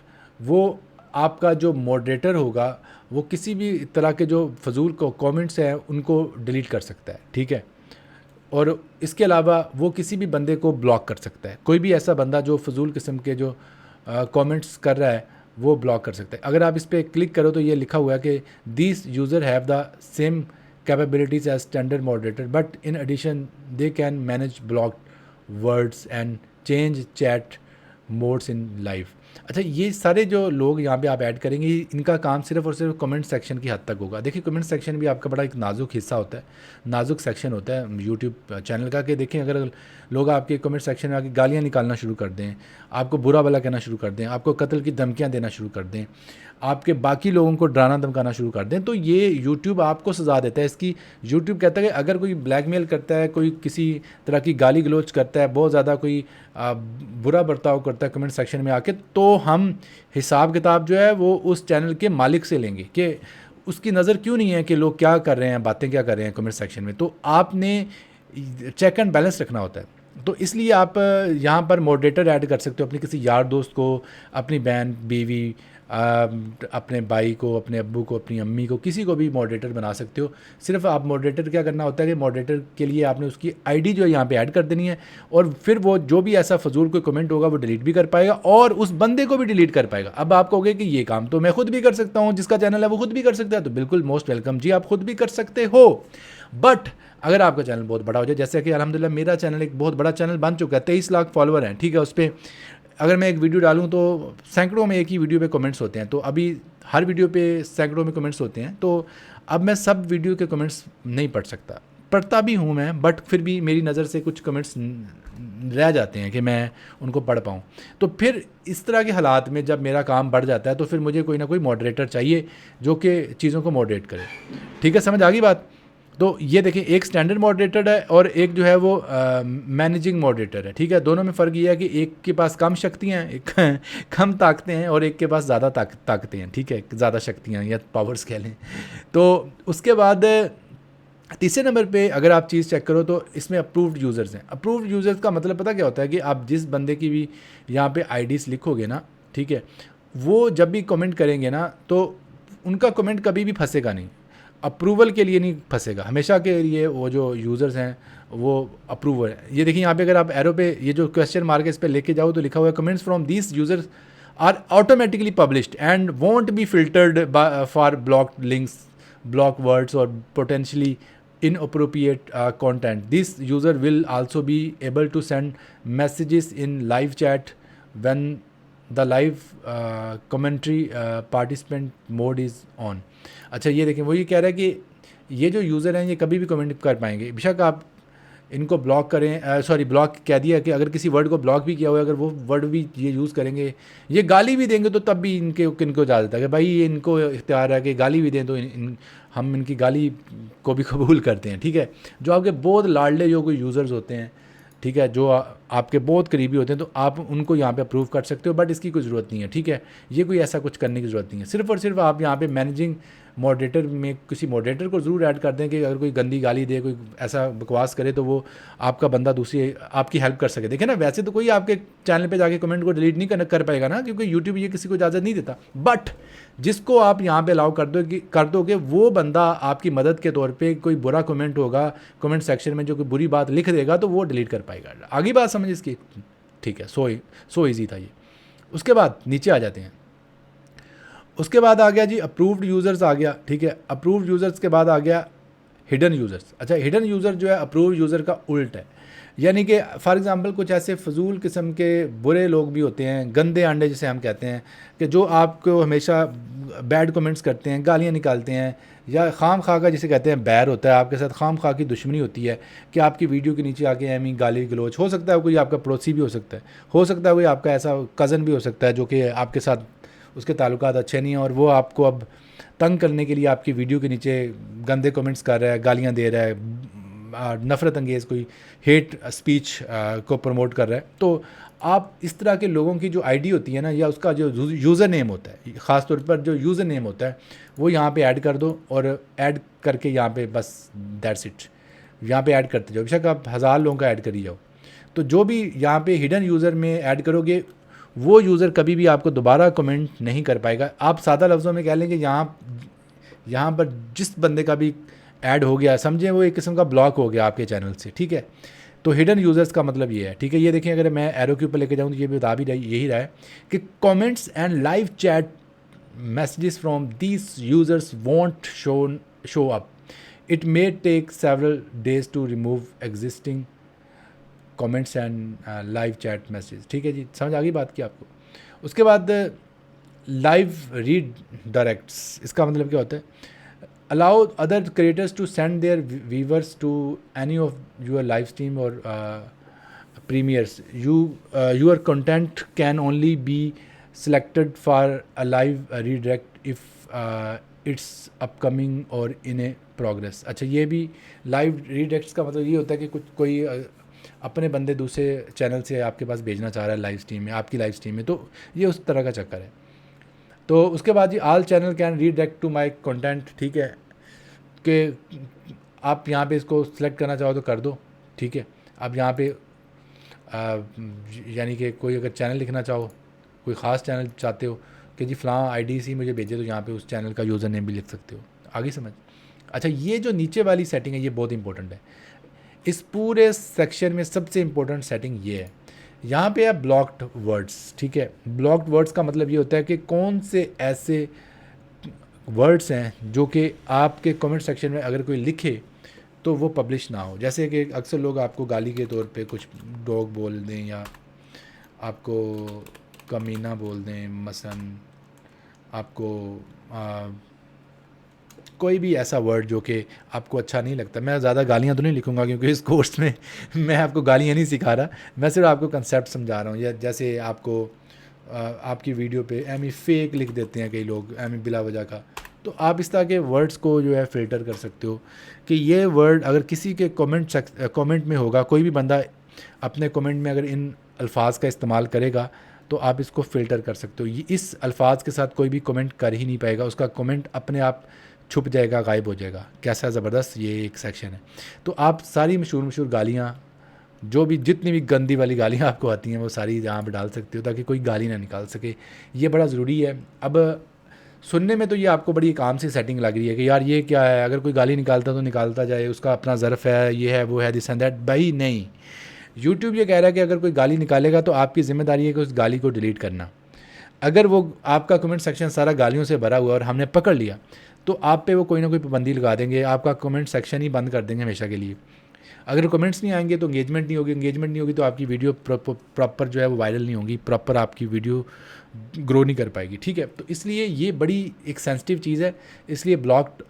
वो आपका जो मॉडरेटर होगा वो किसी भी तरह के जो फजूल कमेंट्स हैं उनको डिलीट कर सकता है, ठीक है। और इसके अलावा वो किसी भी बंदे को ब्लॉक कर सकता है। कोई भी ऐसा बंदा जो फजूल किस्म के जो कमेंट्स कर रहा है वो ब्लॉक कर सकता है। अगर आप इस पर क्लिक करो तो ये लिखा हुआ है कि this user have the same capabilities as standard moderator but in addition they can manage blocked words and change chat modes in live. अच्छा, ये सारे जो लोग यहाँ पे आप ऐड करेंगे इनका काम सिर्फ और सिर्फ कमेंट सेक्शन की हद तक होगा। देखिए, कमेंट सेक्शन भी आपका बड़ा एक नाजुक हिस्सा होता है, नाजुक सेक्शन होता है यूट्यूब चैनल का। कि देखें, अगर लोग आपके कमेंट सेक्शन में आके गालियाँ निकालना शुरू कर दें, आपको बुरा भला कहना शुरू कर दें, आपको कत्ल की धमकियाँ देना शुरू कर दें, आपके बाकी लोगों को डराना धमकाना शुरू कर दें, तो ये यूट्यूब आपको सज़ा देता है इसकी। यूट्यूब कहता है कि अगर कोई ब्लैकमेल करता है, कोई किसी तरह की गाली गलोच करता है, बहुत ज़्यादा कोई बुरा बर्ताव करता है कमेंट सेक्शन में आके, तो हम हिसाब किताब जो है वो उस चैनल के मालिक से लेंगे कि उसकी नज़र क्यों नहीं है कि लोग क्या कर रहे हैं, बातें क्या कर रहे हैं कमेंट सेक्शन में। तो आपने चेक एंड बैलेंस रखना होता है। तो इसलिए आप यहाँ पर मॉडरेटर ऐड कर सकते हो अपने किसी यार दोस्त को, अपनी बहन, बीवी, अपने भाई को, अपने अब्बू को, अपनी अम्मी को, किसी को भी मॉडरेटर बना सकते हो। सिर्फ आप मॉडरेटर क्या करना होता है कि मॉडरेटर के लिए आपने उसकी आईडी जो है यहाँ पे ऐड कर देनी है, और फिर वो जो भी ऐसा फजूल कोई कमेंट होगा वो डिलीट भी कर पाएगा और उस बंदे को भी डिलीट कर पाएगा। अब आप कहोगे कि ये काम तो मैं खुद भी कर सकता हूँ, जिसका चैनल है वो खुद भी कर सकता है, तो बिल्कुल मोस्ट वेलकम जी, आप खुद भी कर सकते हो। बट अगर आपका चैनल बहुत बड़ा हो जाए, जैसे कि अल्हम्दुलिल्लाह मेरा चैनल एक बहुत बड़ा चैनल बन चुका है, 23 लाख फॉलोअर हैं, ठीक है। उस पर अगर मैं एक वीडियो डालूं तो सैकड़ों में एक ही वीडियो पे कमेंट्स होते हैं, तो अभी हर वीडियो पे सैकड़ों में कमेंट्स होते हैं, तो अब मैं सब वीडियो के कमेंट्स नहीं पढ़ सकता। पढ़ता भी हूँ मैं, बट फिर भी मेरी नज़र से कुछ कमेंट्स रह जाते हैं कि मैं उनको पढ़ पाऊँ। तो फिर इस तरह के हालात में जब मेरा काम बढ़ जाता है तो फिर मुझे कोई ना कोई मॉडरेटर चाहिए जो कि चीज़ों को मॉडरेट करे, ठीक है। समझ आ गई बात। तो ये देखिए, एक स्टैंडर्ड मॉडरेटर है और एक जो है वो मैनेजिंग मॉडरेटर है, ठीक है। दोनों में फ़र्क ये है कि एक के पास कम शक्तियाँ हैं, एक कम ताकतें हैं, और एक के पास ज़्यादा ताकतें हैं, ठीक है, ज़्यादा शक्तियाँ या पावर्स कह लें। तो उसके बाद तीसरे नंबर पे अगर आप चीज़ चेक करो तो इसमें अप्रूव्ड यूज़र्स हैं। अप्रूव्ड यूज़र्स का मतलब पता क्या होता है कि आप जिस बंदे की भी यहाँ पे आईडीज़ लिखोगे ना, ठीक है, वो जब भी कमेंट करेंगे ना तो उनका कमेंट कभी भी फंसेगा नहीं, अप्रूवल के लिए नहीं फंसेगा, हमेशा के लिए वो जो यूज़र्स हैं वो अप्रूव है। ये देखिए यहाँ पे अगर आप एरो पे ये जो क्वेश्चन मार्क है इस पर लेके जाओ तो लिखा हुआ है comments from this users are automatically published and won't be filtered for blocked links, block words or potentially inappropriate content. This user will also be able to send messages in live chat when the live commentary participant mode is on. अच्छा ये देखें वो ये कह रहा है कि ये जो यूज़र हैं ये कभी भी कमेंट कर पाएंगे, बेशक आप इनको ब्लॉक करें, सॉरी ब्लॉक कह दिया कि अगर किसी वर्ड को ब्लॉक भी किया हुआ है अगर वो वर्ड भी ये यूज़ करेंगे, ये गाली भी देंगे तो तब भी इनको इजाज़त है कि भाई ये इनको इख्तियार है कि गाली भी दें तो हम इनकी गाली को भी कबूल करते हैं। ठीक है, जो आपके बहुत लाडले जो कोई यूज़र्स होते हैं, ठीक है, जो आपके बहुत करीबी होते हैं तो आप उनको यहाँ पे अप्रूव कर सकते हो, बट इसकी कोई ज़रूरत नहीं है। ठीक है, ये कोई ऐसा कुछ करने की ज़रूरत नहीं है। सिर्फ और सिर्फ आप यहाँ पे मैनेजिंग मॉडरेटर में किसी मॉडरेटर को ज़रूर ऐड कर दें कि अगर कोई गंदी गाली दे, कोई ऐसा बकवास करे तो वो आपका बंदा दूसरी आपकी हेल्प कर सके। देखें ना, वैसे तो कोई आपके चैनल पे जाके कमेंट को डिलीट नहीं कर पाएगा ना, क्योंकि यूट्यूब ये किसी को इजाज़त नहीं देता। बट जिसको आप यहाँ पे अलाउ कर दोगे वो बंदा आपकी मदद के तौर पे कोई बुरा कमेंट होगा कमेंट सेक्शन में जो कोई बुरी बात लिख देगा तो वो डिलीट कर पाएगा। आगे बात समझ इसकी? ठीक है, सो ईजी था ये। उसके बाद नीचे आ जाते हैं। उसके बाद आ गया जी अप्रूव्ड यूज़र्स आ गया। ठीक है, अप्रूव्ड यूज़र्स के बाद आ गया हिडन यूज़र्स। अच्छा, हिडन यूज़र जो है अप्रूव्ड यूज़र का उल्ट है, यानी कि फॉर एग्ज़ाम्पल कुछ ऐसे फजूल किस्म के बुरे लोग भी होते हैं, गंदे अंडे जिसे हम कहते हैं, कि जो आपको हमेशा बैड कमेंट्स करते हैं, गालियाँ निकालते हैं, या खाम खा का जिसे कहते हैं बैर होता है, आपके साथ खाम खा की दुश्मनी होती है कि आपकी वीडियो के नीचे आके एमी गाली गलोच, हो सकता है कोई आपका पड़ोसी भी हो सकता है कोई आपका ऐसा कज़न भी हो सकता है जो कि आपके साथ उसके ताल्लुकात अच्छे नहीं हैं और वो आपको अब तंग करने के लिए आपकी वीडियो के नीचे गंदे कमेंट्स कर रहा है, गालियाँ दे रहा है, नफ़रत अंगेज़ कोई हेट स्पीच को प्रमोट कर रहा है। तो आप इस तरह के लोगों की जो आईडी होती है ना, या उसका जो यूज़र नेम होता है, ख़ास तौर पर जो यूज़र नेम होता है वो यहाँ पे ऐड कर दो, और ऐड करके यहाँ पे बस दैट्स इट, यहाँ पे ऐड करते जाओ। बेशक आप 1000 लोगों का ऐड करी जाओ, तो जो भी यहाँ पे हिडन यूज़र में ऐड करोगे वो यूज़र कभी भी आपको दोबारा कमेंट नहीं कर पाएगा। आप सादा लफ्ज़ों में कह लेंगे यहाँ पर जिस बंदे का भी ऐड हो गया, समझें वो एक किस्म का ब्लॉक हो गया आपके चैनल से। ठीक है, तो हिडन यूज़र्स का मतलब ये है। ठीक है, ये देखें अगर मैं एरो के ऊपर लेके जाऊँ तो ये भी बता भी यही रहा है कि comments and live chat messages from this users won't show up, it may take several days to remove existing comments and live chat message. ठीक है जी, समझ आ गई बात की आपको। उसके बाद लाइव रीड डायरेक्ट्स, इसका मतलब क्या होता है? Allow other creators to send their viewers to any of your live stream और premieres, your content can only be selected for a live redirect if it's upcoming or in a progress। अच्छा, ये भी live redirects का मतलब ये होता है कि कोई अपने बंदे दूसरे चैनल से आपके पास भेजना चाह रहा है लाइव स्ट्रीम में, आपकी लाइव स्ट्रीम में, तो ये उस तरह का चक्कर है। तो उसके बाद जी all channel can redirect to my content. ठीक है, कि आप यहाँ पे इसको सिलेक्ट करना चाहो तो कर दो। ठीक है, आप यहाँ पे यानी कि कोई अगर चैनल लिखना चाहो, कोई ख़ास चैनल चाहते हो कि जी फ़लाँ आईडी सी मुझे भेजे, तो यहाँ पे उस चैनल का यूज़र नेम भी लिख सकते हो। आगे समझ? अच्छा, ये जो नीचे वाली सेटिंग है ये बहुत इंपॉर्टेंट है। इस पूरे सेक्शन में सबसे इम्पोर्टेंट सेटिंग ये है, यहाँ पे है ब्लॉक्ड वर्ड्स। ठीक है, ब्लॉक्ड वर्ड्स का मतलब ये होता है कि कौन से ऐसे वर्ड्स हैं जो कि आपके कमेंट सेक्शन में अगर कोई लिखे तो वो पब्लिश ना हो। जैसे कि अक्सर लोग आपको गाली के तौर पे कुछ डॉग बोल दें, या आपको कमीना बोल दें, मसलन आपको कोई भी ऐसा वर्ड जो कि आपको अच्छा नहीं लगता। मैं ज़्यादा गालियाँ तो नहीं लिखूँगा क्योंकि इस कोर्स में मैं आपको गालियाँ नहीं सिखा रहा, मैं सिर्फ आपको कंसेप्ट समझा रहा हूँ। या जैसे आपको आपकी वीडियो पे एमी फेक लिख देते हैं कई लोग, एमी बिला वजह का, तो आप इस तरह के वर्ड्स को जो है फ़िल्टर कर सकते हो कि ये वर्ड अगर किसी के कमेंट में होगा, कोई भी बंदा अपने कमेंट में अगर इन अल्फाज का इस्तेमाल करेगा तो आप इसको फ़िल्टर कर सकते हो। ये इस अल्फाज के साथ कोई भी कमेंट कर ही नहीं पाएगा, उसका कमेंट अपने आप छुप जाएगा, गायब हो जाएगा। कैसा ज़बरदस्त ये एक सेक्शन है। तो आप सारी मशहूर गालियाँ, जो भी जितनी भी गंदी वाली गालियाँ आपको आती हैं वो सारी यहाँ पे डाल सकते हो ताकि कोई गाली ना निकाल सके। ये बड़ा ज़रूरी है। अब सुनने में तो ये आपको बड़ी एक आम सी सेटिंग लग रही है कि यार ये क्या है, अगर कोई गाली निकालता तो निकालता जाए, उसका अपना ज़र्फ़ है, ये है वो है, दिस एंड दैट। भाई नहीं, यूट्यूब ये कह रहा है कि अगर कोई गाली निकालेगा तो आपकी ज़िम्मेदारी है कि उस गाली को डिलीट करना। अगर वो आपका कमेंट सेक्शन सारा गालियों से भरा हुआ है और हमने पकड़ लिया तो आप पे वो कोई ना कोई पाबंदी लगा देंगे, आपका कमेंट सेक्शन ही बंद कर देंगे हमेशा के लिए। अगर कमेंट्स नहीं आएंगे तो एंगेजमेंट नहीं होगी, एंगेजमेंट नहीं होगी तो आपकी वीडियो प्रॉपर जो है वो वायरल नहीं होगी, प्रॉपर आपकी वीडियो ग्रो नहीं कर पाएगी, ठीक है। तो इसलिए ये बड़ी एक सेंसिटिव चीज़ है। इसलिए ब्लॉक्ड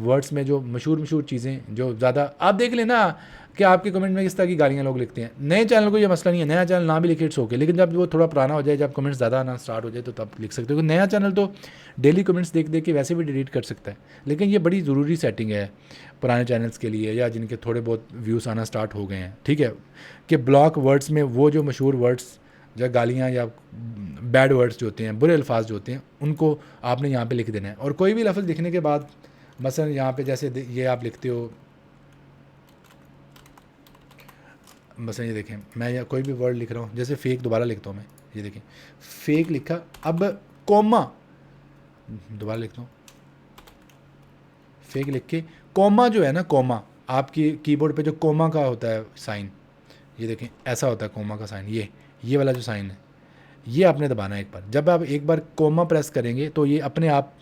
वर्ड्स में जो मशहूर चीज़ें जो ज़्यादा आप देख लेना कि आपके कमेंट में किस तरह की गालियाँ लोग लिखते हैं। नए चैनल को ये मसला नहीं है, नया चैनल ना भी लिखे इट्स ओके, लेकिन जब वो थोड़ा पुराना हो जाए, जब कमेंट्स ज़्यादा आना स्टार्ट हो जाए तो तब लिख सकते हो। नया चैनल तो डेली कमेंट्स देख के वैसे भी डिलीट कर सकता है, लेकिन ये बड़ी ज़रूरी सेटिंग है पुराने चैनल्स के लिए या जिनके थोड़े बहुत व्यूज़ आना स्टार्ट हो गए हैं, ठीक है, कि ब्लॉक वर्ड्स में वो जो मशहूर वर्ड्स या गालियाँ या बैड वर्ड्स जो होते हैं, बुरे अल्फाज जो होते हैं, उनको आपने यहाँ पे लिख देना है। और कोई भी लफ्ज़ लिखने के बाद मसलन यहाँ पे जैसे ये आप लिखते हो, मसलन ये देखें, मैं या कोई भी वर्ड लिख रहा हूँ, जैसे फेक दोबारा लिखता हूँ मैं, ये देखें फेक लिखा, अब कॉमा दोबारा लिखता हूँ, फेक लिख के कॉमा जो है ना, कॉमा आपकी कीबोर्ड पे जो कॉमा का होता है साइन, ये देखें ऐसा होता है कॉमा का साइन, ये वाला जो साइन है ये आपने दबाना है एक बार। जब आप एक बार कॉमा प्रेस करेंगे तो ये अपने आप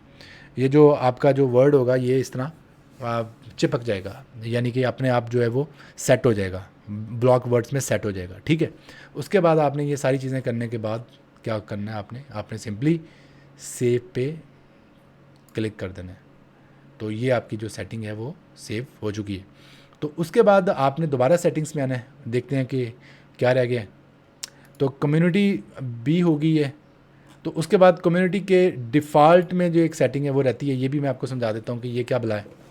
ये जो आपका जो वर्ड होगा ये इस तरह चिपक जाएगा, यानी कि अपने आप जो है वो सेट हो जाएगा, ब्लॉक वर्ड्स में सेट हो जाएगा, ठीक है। उसके बाद आपने ये सारी चीज़ें करने के बाद क्या करना है, आपने सिंपली सेव पे क्लिक कर देना है। तो ये आपकी जो सेटिंग है वो सेव हो चुकी है। तो उसके बाद आपने दोबारा सेटिंग्स में आना है, देखते हैं कि क्या रह गया है। तो कम्युनिटी भी हो गई है। तो उसके बाद कम्युनिटी के डिफ़ॉल्ट में जो एक सेटिंग है वो रहती है, ये भी मैं आपको समझा देता हूँ कि ये क्या भला है।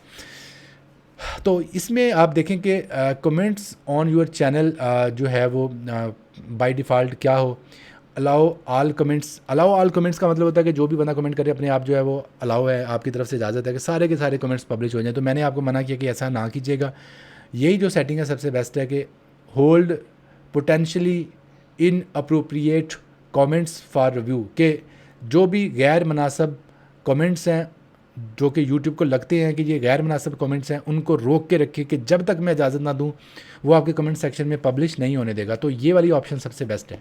तो इसमें आप देखें कि कमेंट्स ऑन योर चैनल जो है वो बाय डिफ़ॉल्ट क्या हो, allow all comments. Allow all comments का मतलब होता है कि जो भी बंदा कमेंट करे अपने आप जो है वो अलाउ है, आपकी तरफ से इजाज़त है कि सारे के सारे कमेंट्स पब्लिश हो जाएं। तो मैंने आपको मना किया कि ऐसा ना कीजिएगा। यही जो सेटिंग है सबसे बेस्ट है कि hold potentially in appropriate comments for review, के जो भी गैर मुनासिब कमेंट्स हैं जो कि यूट्यूब को लगते हैं कि ये गैर मुनासिब कमेंट्स हैं, उनको रोक के रखिए कि जब तक मैं इजाज़त ना दूँ वो आपके कमेंट सेक्शन में पब्लिश नहीं होने देगा। तो ये वाली ऑप्शन सबसे बेस्ट है।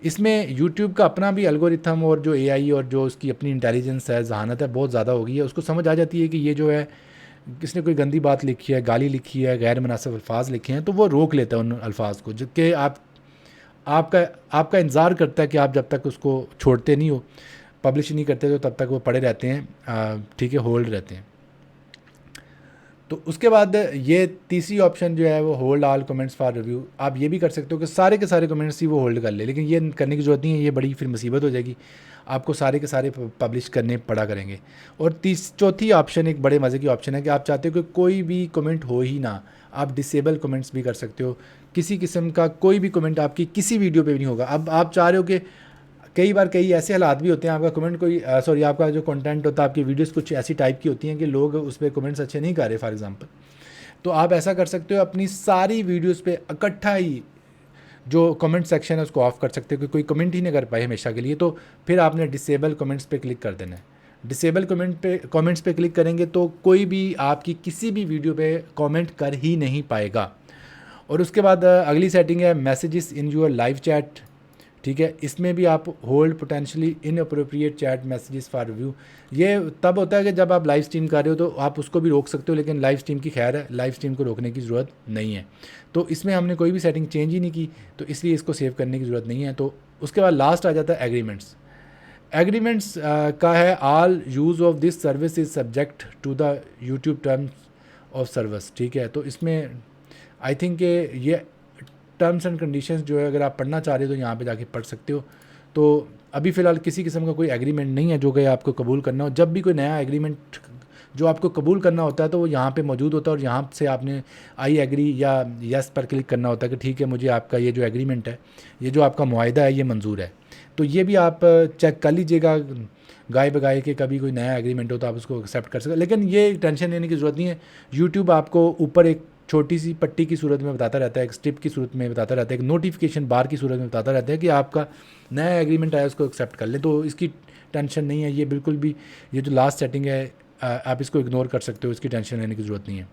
इसमें यूट्यूब का अपना भी एल्गोरिथम और जो एआई और जो उसकी अपनी इंटेलिजेंस है, जहानत है, बहुत ज़्यादा हो गई है। उसको समझ आ जाती है कि ये जो है किसने कोई गंदी बात लिखी है, गाली लिखी है, गैर मुनासिब अल्फाज लिखे हैं, तो वो रोक लेता है उन अल्फाज को, जबकि आपका इंतज़ार करता है कि आप जब तक उसको छोड़ते नहीं हो, पब्लिश नहीं करते, तो तब तक वो पड़े रहते हैं, ठीक है, होल्ड रहते हैं। तो उसके बाद ये तीसरी ऑप्शन जो है वो hold all comments for review. आप ये भी कर सकते हो कि सारे के सारे कमेंट्स ही वो होल्ड कर ले, लेकिन ये करने की ज़रूरत नहीं है, ये बड़ी फिर मुसीबत हो जाएगी, आपको सारे के सारे पब्लिश करने पड़ा करेंगे। और चौथी ऑप्शन एक बड़े मज़े की ऑप्शन है कि आप चाहते हो कि कोई भी कमेंट हो ही ना, आप डिसेबल कमेंट्स भी कर सकते हो, किसी किस्म का कोई भी कमेंट आपकी किसी वीडियो पे भी नहीं होगा। अब आप चाह रहे हो कि कई बार कई ऐसे हालात भी होते हैं, आपका कमेंट कोई आपका जो कंटेंट होता है, आपकी वीडियोस कुछ ऐसी टाइप की होती हैं कि लोग उस पर कमेंट्स अच्छे नहीं कर रहे फॉर एग्जांपल, तो आप ऐसा कर सकते हो, अपनी सारी वीडियोस पे इकट्ठा ही जो कमेंट सेक्शन है उसको ऑफ़ कर सकते हो कि कोई कमेंट ही नहीं कर पाए हमेशा के लिए। तो फिर आपने डिसेबल कमेंट्स पे क्लिक कर देना है। डिसेबल कमेंट्स पे क्लिक करेंगे तो कोई भी आपकी किसी भी वीडियो पे कमेंट कर ही नहीं पाएगा। और उसके बाद अगली सेटिंग है messages in your live chat, ठीक है। इसमें भी आप hold potentially inappropriate chat messages for review. ये तब होता है कि जब आप लाइव स्ट्रीम कर रहे हो तो आप उसको भी रोक सकते हो, लेकिन लाइव स्ट्रीम की खैर है, लाइव स्ट्रीम को रोकने की ज़रूरत नहीं है। तो इसमें हमने कोई भी सेटिंग चेंज ही नहीं की, तो इसलिए इसको सेव करने की ज़रूरत नहीं है। तो उसके बाद लास्ट आ जाता है एग्रीमेंट्स। एग्रीमेंट्स का है all use of this service is subject to the YouTube terms of service, ठीक है। तो इसमें आई थिंक ये टर्म्स एंड कंडीशंस जो है अगर आप पढ़ना चाह रहे हो तो यहाँ पे जाके पढ़ सकते हो। तो अभी फ़िलहाल किसी किस्म का कोई एग्रीमेंट नहीं है जो कि आपको कबूल करना हो। जब भी कोई नया एग्रीमेंट जो आपको कबूल करना होता है तो वो यहाँ पे मौजूद होता है, और यहाँ से आपने आई एग्री या यस पर क्लिक करना होता है कि ठीक है, मुझे आपका ये जो एग्रीमेंट है, ये जो आपका मुआहिदा है, ये मंजूर है। तो ये भी आप चेक कर लीजिएगा गाय बगाए कि कभी कोई नया एग्रीमेंट हो तो आप उसको एक्सेप्ट कर सकते। लेकिन ये टेंशन लेने की ज़रूरत नहीं है, यूट्यूब आपको ऊपर एक छोटी सी पट्टी की सूरत में बताता रहता है, एक स्ट्रिप की सूरत में बताता रहता है, एक नोटिफिकेशन बार की सूरत में बताता रहता है कि आपका नया एग्रीमेंट आया उसको एक्सेप्ट कर लें। तो इसकी टेंशन नहीं है, ये बिल्कुल भी, ये जो लास्ट सेटिंग है आप इसको इग्नोर कर सकते हो, इसकी टेंशन लेने की ज़रूरत नहीं है।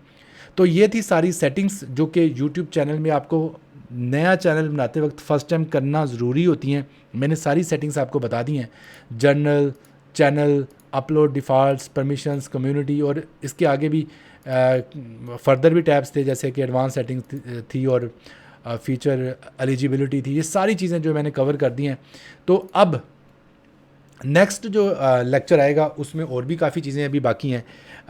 तो ये थी सारी सेटिंग्स जो कि यूट्यूब चैनल में आपको नया चैनल बनाते वक्त फ़र्स्ट टाइम करना ज़रूरी होती हैं। मैंने सारी सेटिंग्स आपको बता दी हैं, journal, channel, upload, defaults, permissions, community, और इसके आगे भी फर्दर भी टैब्स थे जैसे कि एडवांस सेटिंग थी और फीचर एलिजिबिलिटी थी। ये सारी चीज़ें जो मैंने कवर कर दी हैं। तो अब नेक्स्ट जो लेक्चर आएगा उसमें और भी काफ़ी चीज़ें अभी बाकी हैं,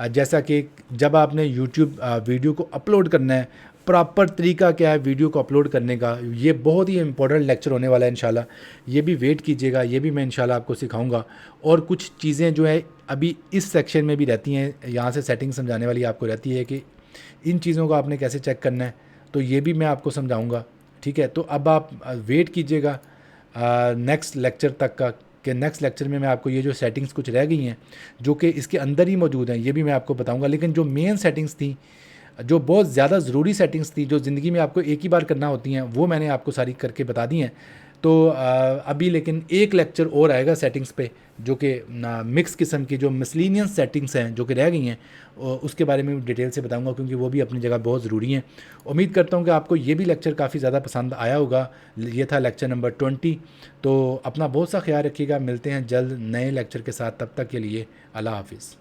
जैसा कि जब आपने यूट्यूब वीडियो को अपलोड करना है, प्रॉपर तरीका क्या है वीडियो को अपलोड करने का, ये बहुत ही इंपॉर्टेंट लेक्चर होने वाला है इंशाल्लाह। ये भी वेट कीजिएगा, ये भी मैं इंशाल्लाह आपको सिखाऊंगा। और कुछ चीज़ें जो है अभी इस सेक्शन में भी रहती हैं, यहाँ से सेटिंग समझाने वाली आपको रहती है कि इन चीज़ों को आपने कैसे चेक करना है, तो ये भी मैं आपको समझाऊँगा। ठीक है, तो अब आप वेट कीजिएगा नेक्स्ट लेक्चर तक का, कि नेक्स्ट लेक्चर में मैं आपको ये जो सेटिंग्स कुछ रह गई हैं जो कि इसके अंदर ही मौजूद हैं, ये भी मैं आपको बताऊंगा। लेकिन जो मेन सेटिंग्स थी, जो बहुत ज़्यादा ज़रूरी सेटिंग्स थी, जो ज़िंदगी में आपको एक ही बार करना होती हैं, वो मैंने आपको सारी करके बता दी हैं। तो अभी लेकिन एक लेक्चर और आएगा सेटिंग्स पे, जो कि मिक्स किस्म की जो मिसलिनियस सेटिंग्स हैं जो कि रह गई हैं, उसके बारे में डिटेल से बताऊंगा, क्योंकि वो भी अपनी जगह बहुत ज़रूरी हैं। उम्मीद करता हूं कि आपको ये भी लेक्चर काफ़ी ज़्यादा पसंद आया होगा। ये था लेक्चर नंबर 20। तो अपना बहुत सा ख्याल रखिएगा, मिलते हैं जल्द नए लेक्चर के साथ, तब तक के लिए अल्लाह हाफिज़।